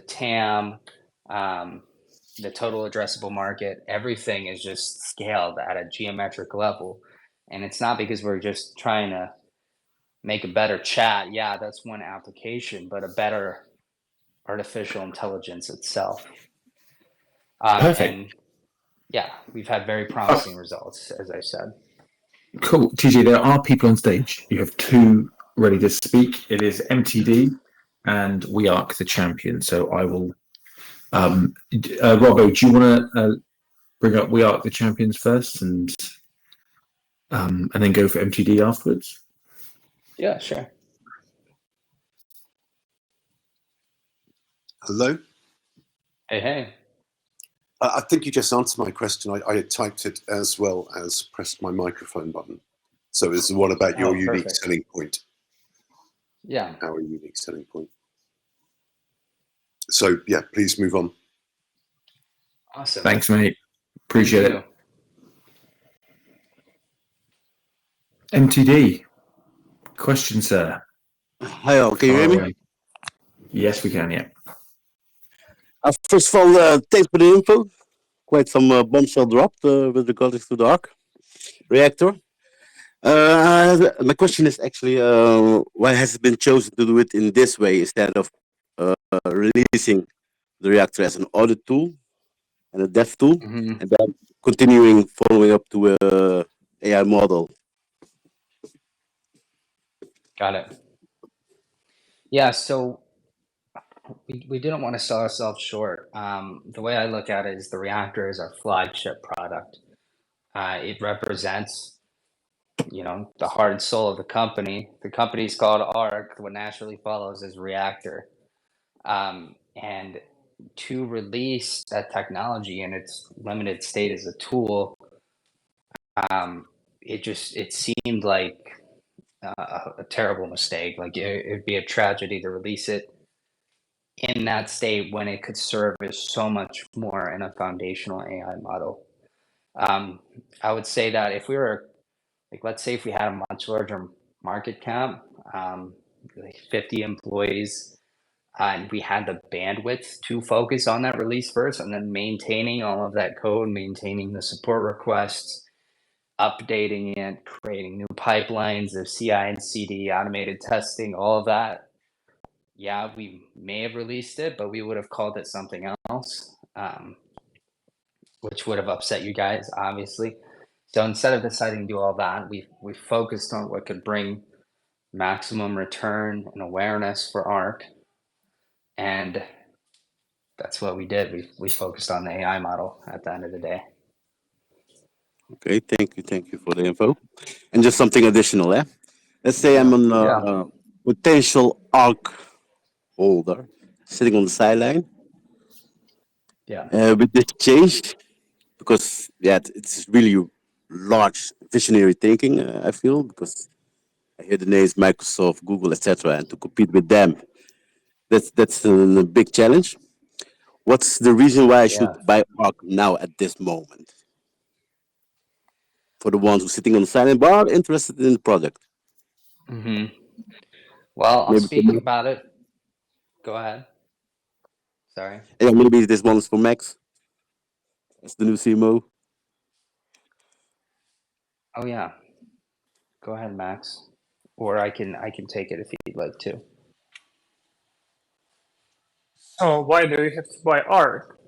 TAM, the total addressable market, everything is just scaled at a geometric level. And it's not because we're just trying to make a better chat. Yeah, that's one application, but a better artificial intelligence itself. Perfect. And yeah, we've had very promising results, as I said. Cool. TJ, there are people on stage. You have 2 ready to speak. It is MTD and We Arc the Champion. So I will. Robbo, do you want to bring up We Arc the Champions first and then go for MTD afterwards? Yeah, sure. Hello? Hey. I think you just answered my question. I typed it as well as pressed my microphone button. So it's what about your unique selling point? Yeah. Our unique selling point. So yeah, please move on. Awesome. Thanks, mate. Appreciate it. MTD, question, sir. Hi all, can you hear me? Yes, we can, yeah. First of all, thanks for the info. Quite some bombshell dropped with regards to the arc reactor. My question is actually, why has it been chosen to do it in this way instead of releasing the reactor as an audit tool and a dev tool, and then continuing following up to a AI model? Got it. Yeah, so we didn't want to sell ourselves short. The way I look at it is the Reactor is our flagship product. It represents, the heart and soul of the company. The company is called Arc. What naturally follows is Reactor. And to release that technology in its limited state as a tool, it seemed like a terrible mistake. Like it'd be a tragedy to release it in that state when it could serve as so much more in a foundational AI model. I would say that if we were, like, let's say if we had a much larger market cap, like 50 employees, and we had the bandwidth to focus on that release first and then maintaining all of that code, maintaining the support requests, updating it, creating new pipelines of CI and CD, automated testing, all of that. Yeah, we may have released it, but we would have called it something else, which would have upset you guys, obviously. So instead of deciding to do all that, we focused on what could bring maximum return and awareness for ARC, and that's what we did. We focused on the AI model at the end of the day. Okay, thank you for the info. And just something additional, eh? Let's say I'm a potential ARC holder sitting on the sideline with this change, because it's really large visionary thinking. I feel, because I hear the names Microsoft, Google, etc., and to compete with them, that's a big challenge. What's the reason why I should buy ARC now at this moment? For the ones who sitting on the sideline but are interested in the product. Well, I'll Maybe speak about it. Go ahead. Sorry. Yeah, maybe this one's for Max. That's the new CMO. Oh yeah. Go ahead, Max. Or I can take it if you'd like to. So why do you have to buy ARC?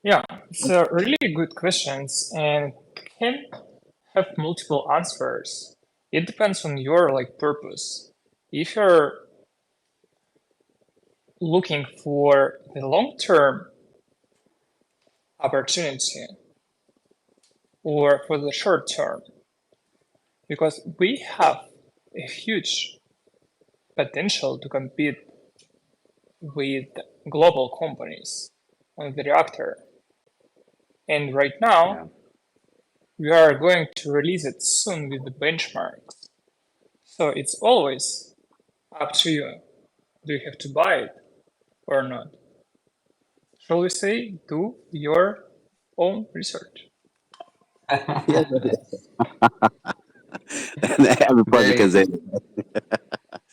Yeah, it's a really good questions and can have multiple answers. It depends on your purpose. If you're looking for the long-term opportunity or for the short term, because we have a huge potential to compete with global companies on the Reactor. And right now, we are going to release it soon with the benchmarks. So it's always up to you. Do you have to buy it or not? Shall we say, do your own research? Everybody can say.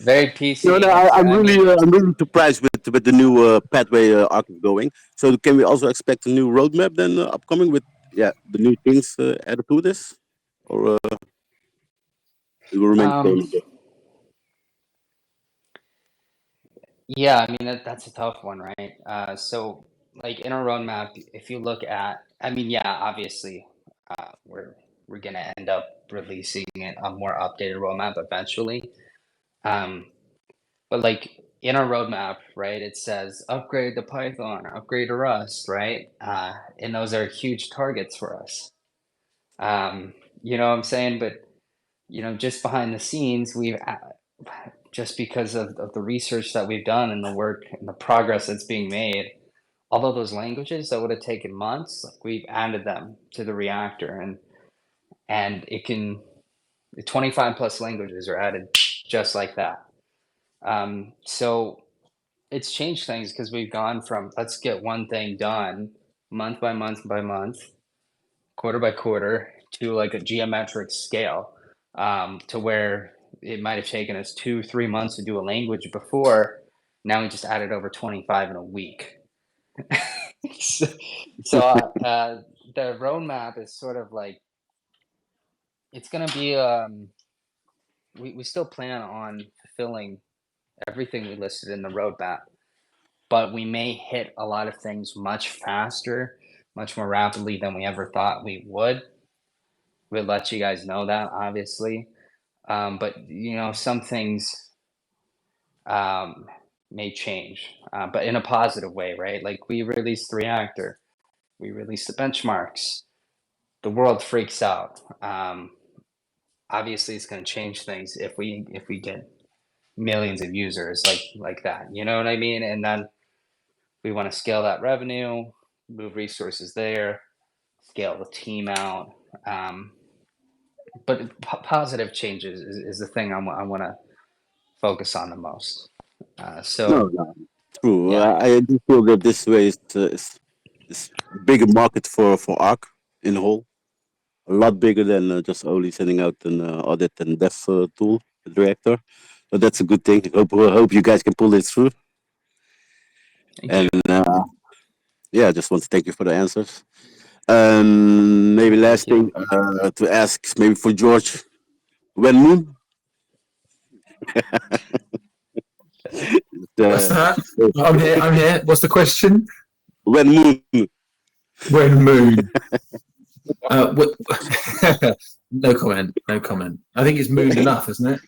Very PC. No, I'm really surprised with the new pathway ARC is going. So can we also expect a new roadmap then upcoming with the new things added to this, or it will remain the same? Yeah, I mean that's a tough one, right? So like in our roadmap, if you look at, I mean, yeah, obviously, we're gonna end up releasing a more updated roadmap eventually. But like in our roadmap, right, it says upgrade to Python, upgrade to Rust, right? And those are huge targets for us. You know what I'm saying? But just behind the scenes, we've just because of the research that we've done and the work and the progress that's being made, all of those languages that would have taken months, like we've added them to the Reactor, and the 25 plus languages are added just like that. So it's changed things because we've gone from let's get one thing done month by month by month, quarter by quarter, to like a geometric scale, to where it might have taken us 2-3 months to do a language before. Now we just added over 25 in a week. so the roadmap is sort of like, it's going to be, we still plan on fulfilling everything we listed in the roadmap, but we may hit a lot of things much faster, much more rapidly than we ever thought we would. We'll let you guys know that, obviously. But some things, may change, but in a positive way, right? Like we released the Reactor, we released the benchmarks, the world freaks out. Obviously, it's going to change things if we get millions of users like that. You know what I mean? And then we want to scale that revenue, move resources there, scale the team out. But positive changes is the thing I want to focus on the most. No, true. Yeah. I do feel that this way is bigger market for Arc in whole. A lot bigger than just only sending out an audit and dev tool, the Reactor. But that's a good thing. Hope you guys can pull this through. Thank you. Yeah, I just want to thank you for the answers. Maybe last thing to ask, maybe for George, when moon? What's that? I'm here. What's the question? When moon? When moon? No comment. No comment. I think it's mooned enough, isn't it?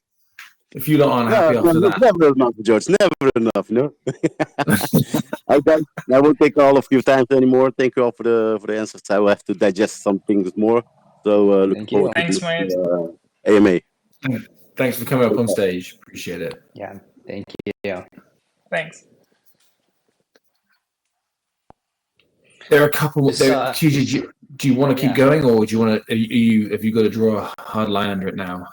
If you lot aren't happy after that. Never enough, George. Never enough, no? Okay, I won't take all of your time anymore. Thank you all for the answers. I will have to digest some things more. So looking forward to Thanks, mate. AMA. Thanks for coming up on stage. Appreciate it. Yeah, thank you. Thanks. There are a couple. TJ, do you want to keep going, or do you want to? Have you got to draw a hard line under it now?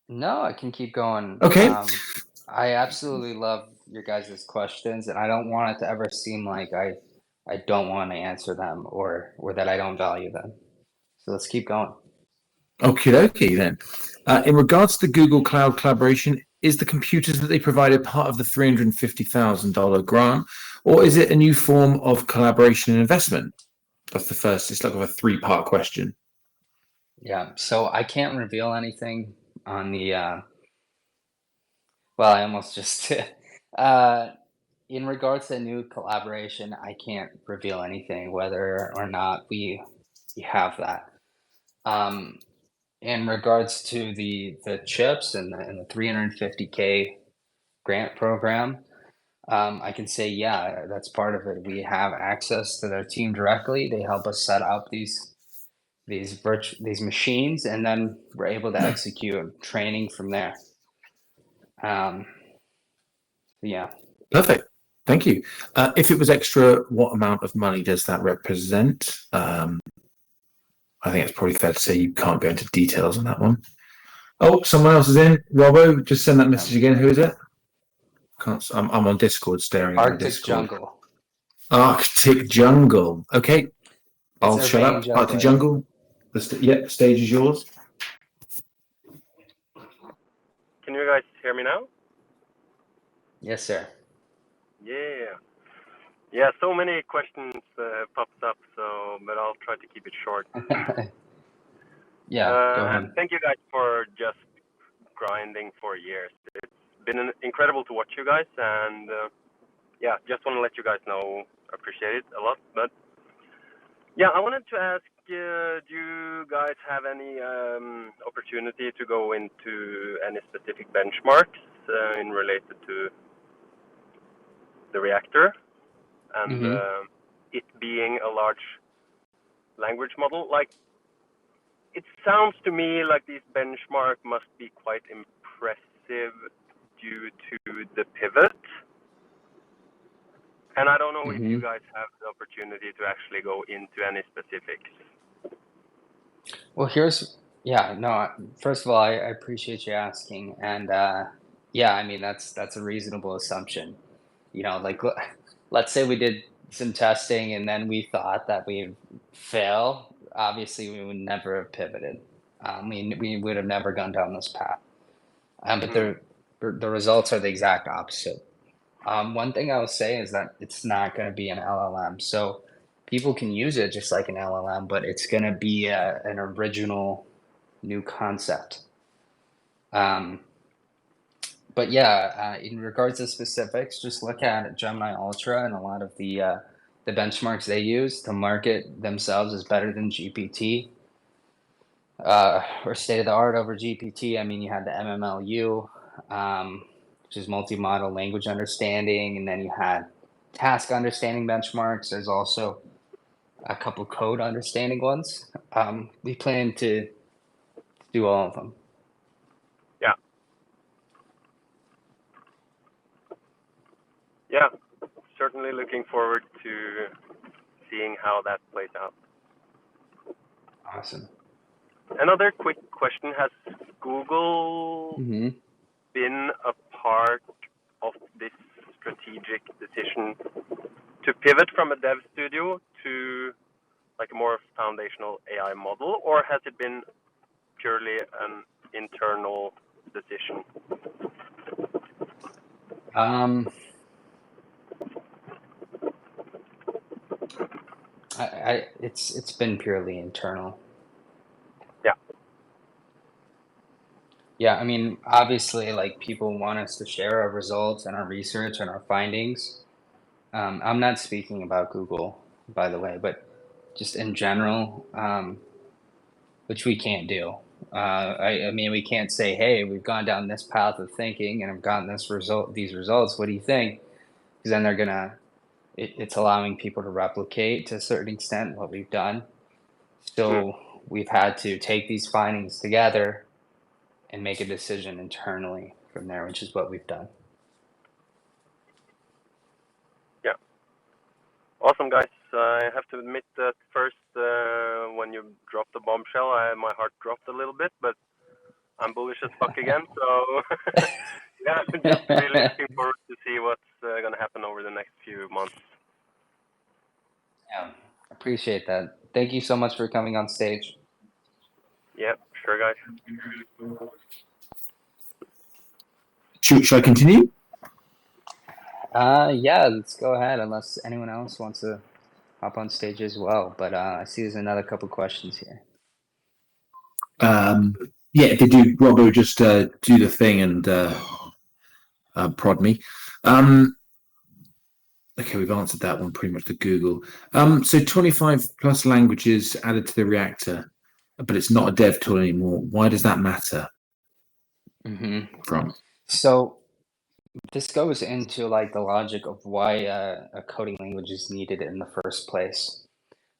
No, I can keep going. Okay. I absolutely love your guys' questions, and I don't want it to ever seem like I don't want to answer them or that I don't value them. So let's keep going. Okie dokie then. In regards to Google Cloud collaboration, is the computers that they provided part of the $350,000 grant, or is it a new form of collaboration and investment? That's the first. It's like a 3-part question. Yeah. So I can't reveal anything on the. Well, I almost just. In regards to new collaboration, I can't reveal anything whether or not we have that. In regards to the chips and the 350K grant program, I can say, yeah, that's part of it. We have access to their team directly. They help us set up these machines, and then we're able to execute training from there. Yeah. Perfect. Thank you. If it was extra, what amount of money does that represent? I think it's probably fair to say you can't go into details on that one. Oh, someone else is in. Robbo, just send that message again. Who is it? I'm on Discord staring at Discord. Jungle. Arctic Jungle. Okay. I'll shut up. Arctic Jungle. The stage is yours. Can you guys hear me now? Yes, sir. Yeah, so many questions popped up, but I'll try to keep it short. Yeah, go ahead. Thank you guys for just grinding for years. It's been incredible to watch you guys, and just want to let you guys know I appreciate it a lot. But yeah, I wanted to ask, do you guys have any opportunity to go into any specific benchmarks in related to the Reactor and it being a large language model? Like, it sounds to me like this benchmark must be quite impressive due to the pivot. And I don't know if you guys have the opportunity to actually go into any specifics. Well, first of all, I appreciate you asking. And I mean, that's a reasonable assumption. You know, like, let's say we did some testing and then we thought that we'd fail. Obviously, we would never have pivoted. We would have never gone down this path. But the results are the exact opposite. One thing I will say is that it's not going to be an LLM. So people can use it just like an LLM, but it's going to be an original new concept. But in regards to specifics, just look at Gemini Ultra and a lot of the benchmarks they use to market themselves as better than GPT or state of the art over GPT. I mean, you had the MMLU. which is multi-model language understanding, and then you had task understanding benchmarks. There's also a couple code understanding ones. We plan to do all of them. Yeah. Yeah, certainly looking forward to seeing how that plays out. Awesome. Another quick question: has Google been a part of this strategic decision to pivot from a dev studio to like a more foundational AI model, or has it been purely an internal decision? It's been purely internal. Yeah. Yeah, I mean, obviously, like people want us to share our results and our research and our findings. I'm not speaking about Google, by the way, but just in general, which we can't do. I mean, we can't say, "Hey, we've gone down this path of thinking and I've gotten these results. What do you think?" Because then they're gonna. It's allowing people to replicate to a certain extent what we've done. So we've had to take these findings together and make a decision internally from there, which is what we've done. Yeah. Awesome, guys. I have to admit that first, when you dropped the bombshell, my heart dropped a little bit, but I'm bullish as fuck again. So yeah, just really looking forward to see what's going to happen over the next few months. Yeah, appreciate that. Thank you so much for coming on stage. Yeah, sure, guys. Should I continue? Yeah, let's go ahead, unless anyone else wants to hop on stage as well. But I see there's another couple questions here. Yeah, if they do, Robbo, just do the thing and prod me. Okay, we've answered that one pretty much to Google. So 25 plus languages added to the Reactor, but it's not a dev tool anymore. Why does that matter? So this goes into like the logic of why a coding language is needed in the first place.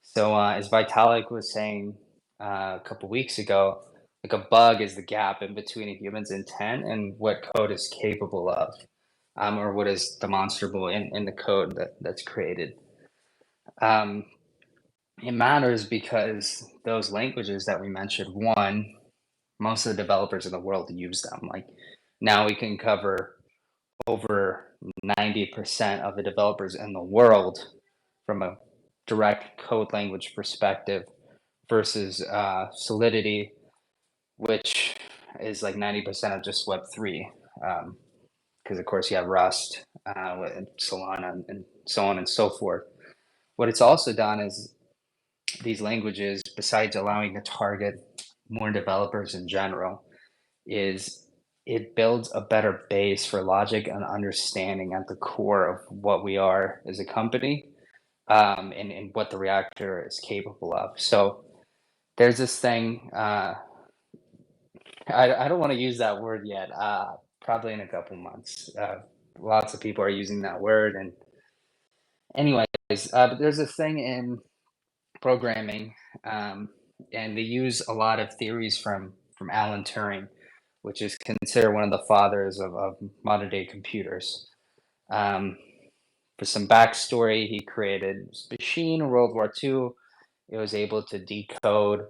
So as Vitalik was saying a couple weeks ago, like a bug is the gap in between a human's intent and what code is capable of, or what is demonstrable in the code that's created. It matters because those languages that we mentioned, one, most of the developers in the world use them. Like now we can cover over 90% of the developers in the world from a direct code language perspective versus Solidity, which is like 90% of just Web3. Because of course you have Rust, and Solana, and so on and so forth. What it's also done is these languages, besides allowing to target more developers in general, is it builds a better base for logic and understanding at the core of what we are as a company, and what the Reactor is capable of. So there's this thing, I don't want to use that word yet, probably in a couple months. Lots of people are using that word, and anyways, but there's this thing in programming, and they use a lot of theories from Alan Turing, which is considered one of the fathers of modern day computers. For some backstory, he created this machine in World War II. It was able to decode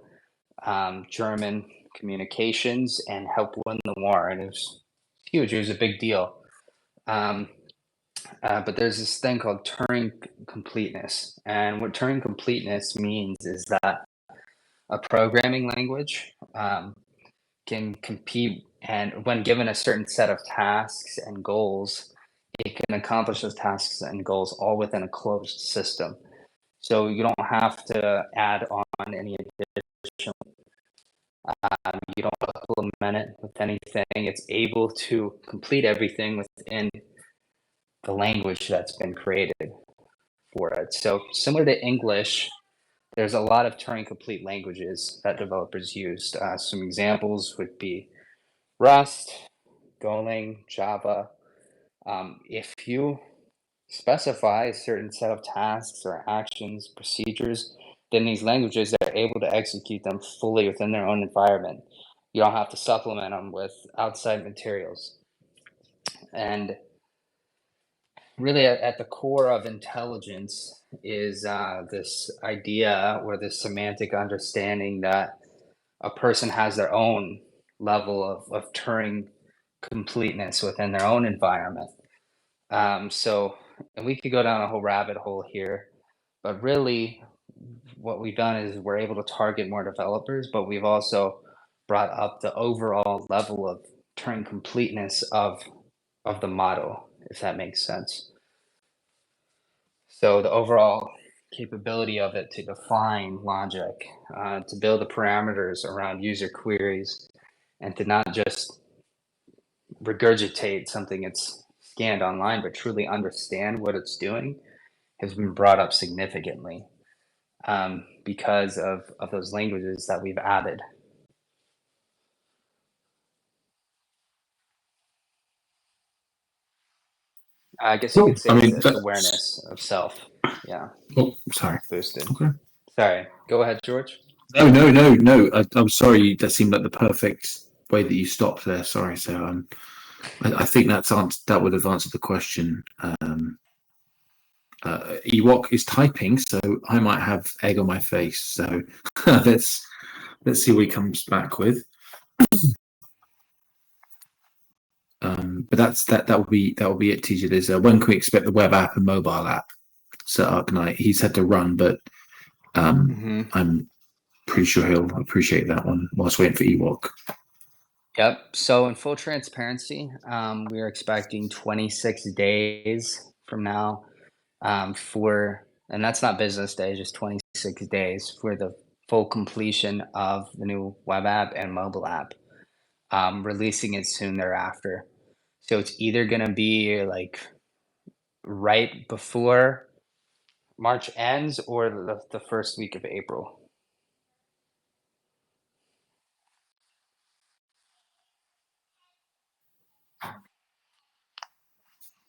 German communications and help win the war, and it was huge. It was a big deal. But there's this thing called Turing completeness, and what Turing completeness means is that a programming language can compete, and when given a certain set of tasks and goals, it can accomplish those tasks and goals all within a closed system. So you don't have to add on any additional. You don't supplement it with anything. It's able to complete everything within the language that's been created for it. So similar to English, there's a lot of Turing complete languages that developers used. Some examples would be Rust, Golang, Java, If you specify a certain set of tasks or actions, procedures, then these languages are able to execute them fully within their own environment. You don't have to supplement them with outside materials. And really, at the core of intelligence is this idea or this semantic understanding that a person has their own level of Turing completeness within their own environment. So, and we could go down a whole rabbit hole here, but really what we've done is we're able to target more developers, but we've also brought up the overall level of Turing completeness of the model, if that makes sense. So the overall capability of it to define logic, to build the parameters around user queries, and to not just regurgitate something it's scanned online, but truly understand what it's doing, has been brought up significantly because of those languages that we've added. I guess you could say it's awareness of self. Yeah. Oh, sorry. Boosted. Okay. Sorry. Go ahead, George. No. I'm sorry. That seemed like the perfect way that you stopped there. Sorry. So I think that would have answered the question. Ewok is typing, so I might have egg on my face. So let's see what he comes back with. But that will be it. TJ, there's when can we expect the web app and mobile app? So Arknight, he's had to run, but I'm pretty sure he'll appreciate that one whilst waiting for Ewok. Yep. So in full transparency, we're expecting 26 days from now and that's not business days, just 26 days for the full completion of the new web app and mobile app, releasing it soon thereafter. So it's either going to be like right before March ends or the first week of April.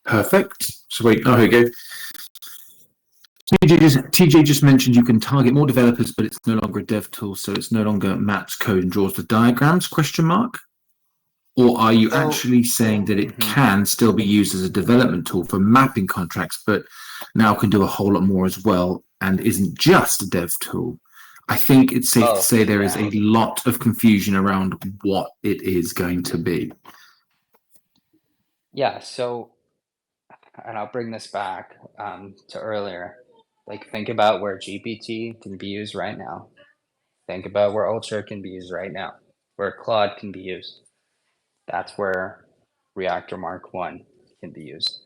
Perfect. So wait, here we go. TJ just mentioned you can target more developers, but it's no longer a dev tool, so it's no longer maps code and draws the diagrams, question mark? Or are you actually saying that it can still be used as a development tool for mapping contracts, but now can do a whole lot more as well and isn't just a dev tool? I think it's safe to say there is a lot of confusion around what it is going to be. Yeah, so, and I'll bring this back to earlier. Like, think about where GPT can be used right now. Think about where Ultra can be used right now, where Claude can be used. That's where Reactor Mark 1 can be used.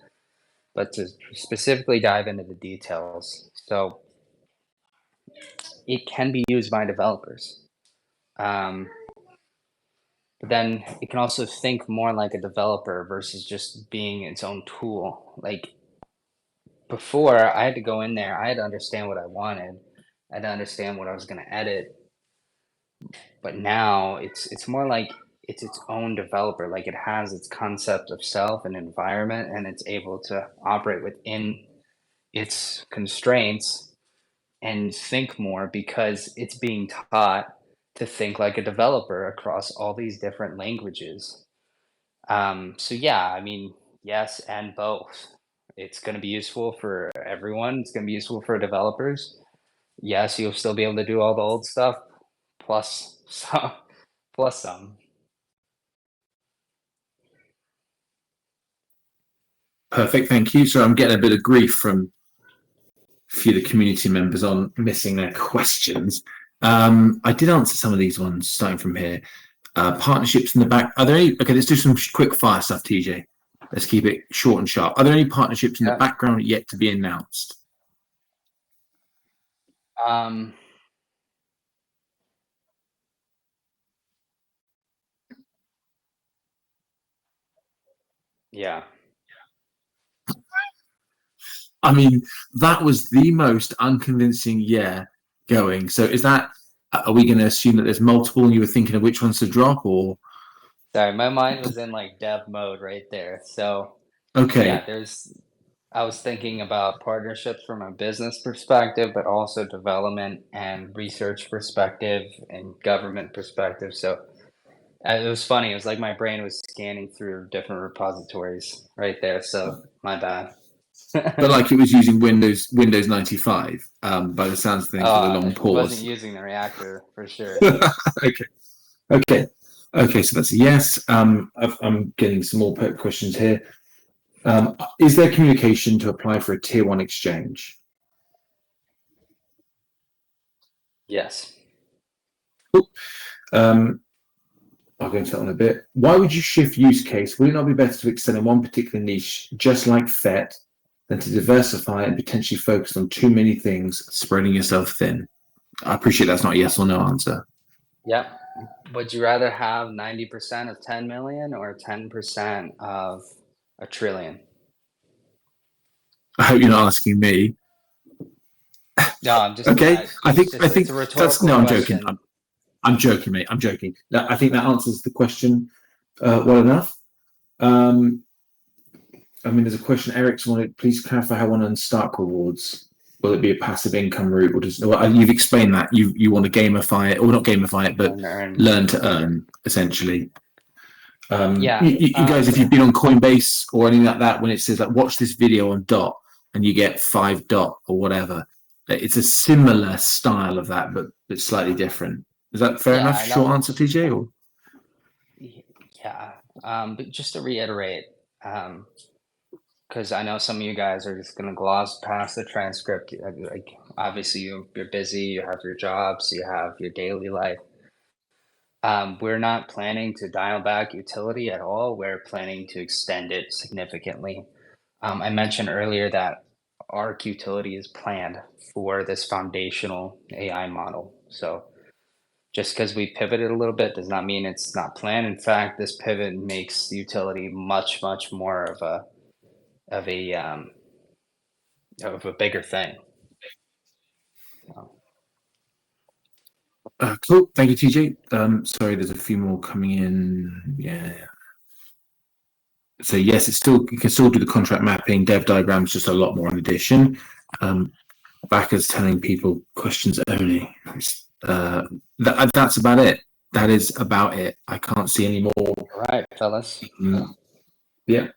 But to specifically dive into the details, so it can be used by developers. But then it can also think more like a developer versus just being its own tool. Like before, I had to go in there, I had to understand what I wanted, I had to understand what I was going to edit. But now it's more like it's its own developer. Like it has its concept of self and environment, and it's able to operate within its constraints and think more because it's being taught to think like a developer across all these different languages. So yeah, I mean, yes, and both. It's going to be useful for everyone. It's going to be useful for developers. Yes, you'll still be able to do all the old stuff, plus some. Perfect, thank you. So I'm getting a bit of grief from a few of the community members on missing their questions. I did answer some of these ones starting from here. Partnerships in the back. Are there any? Okay, let's do some quick fire stuff, TJ. Let's keep it short and sharp. Are there any partnerships in the background yet to be announced? Yeah. I mean, that was the most unconvincing going. So is that, are we going to assume that there's multiple and you were thinking of which ones to drop or? Sorry, my mind was in like dev mode right there. So Okay. Yeah, I was thinking about partnerships from a business perspective, but also development and research perspective and government perspective. So it was funny. It was like my brain was scanning through different repositories right there. So my bad. But like it was using Windows 95, by the sounds of things, with a long It wasn't pause. using the reactor for sure. Okay. So that's a yes. I'm getting some more questions here. Is there communication to apply for a tier 1 exchange? Yes. I'll go into that one a bit. Why would you shift use case? Would it not be better to extend in one particular niche, just like FET, than to diversify and potentially focus on too many things, spreading yourself thin? I appreciate that's not a yes or no answer. Yep. Would you rather have 90% of 10 million or 10% of a trillion? I hope you're not asking me. No, I'm just Okay. I think it's a rhetorical I'm question. joking. I'm joking, mate. I'm joking. I think that answers the question well enough. I mean, there's a question. Eric's wanted, please clarify how one earns Stark rewards. Will it be a passive income route, or just? Well, you've explained that you want to gamify it, or not gamify it, but learn to earn essentially. You guys, if you've been on Coinbase or anything like that, when it says like watch this video on DOT and you get 5 DOT or whatever, it's a similar style of that, but it's slightly different. Is that fair enough? Short answer, TJ? Or? Yeah. But just to reiterate, because I know some of you guys are just going to gloss past the transcript. Like, obviously, you're busy, you have your jobs, you have your daily life. We're not planning to dial back utility at all. We're planning to extend it significantly. I mentioned earlier that arc utility is planned for this foundational AI model. So just because we pivoted a little bit does not mean it's not planned. In fact, this pivot makes utility much more of a bigger thing. Cool. Thank you, TJ. Sorry, there's a few more coming in. Yeah. So yes, you can still do the contract mapping, dev diagrams, just a lot more in addition. Backers telling people questions only. That's about it. That is about it. I can't see any more. All right, fellas. Yeah.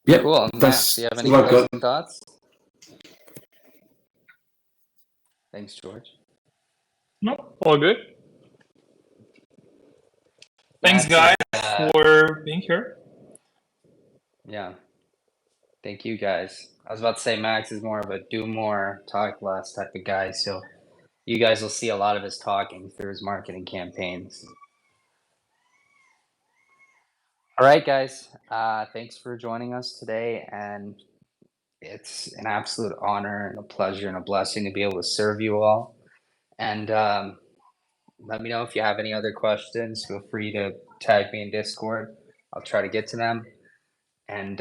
Yep. Cool. Max, do you have any closing thoughts? Thanks, George. No, all good. Thanks, guys, for being here. Yeah. Thank you, guys. I was about to say Max is more of a do more, talk less type of guy. So you guys will see a lot of his talking through his marketing campaigns. All right, guys. Thanks for joining us today. And it's an absolute honor and a pleasure and a blessing to be able to serve you all. And let me know if you have any other questions. Feel free to tag me in Discord. I'll try to get to them. And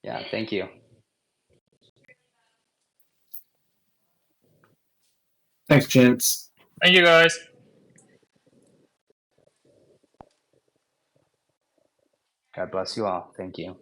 yeah, thank you. Thanks, gents. Thank you, guys. God bless you all. Thank you.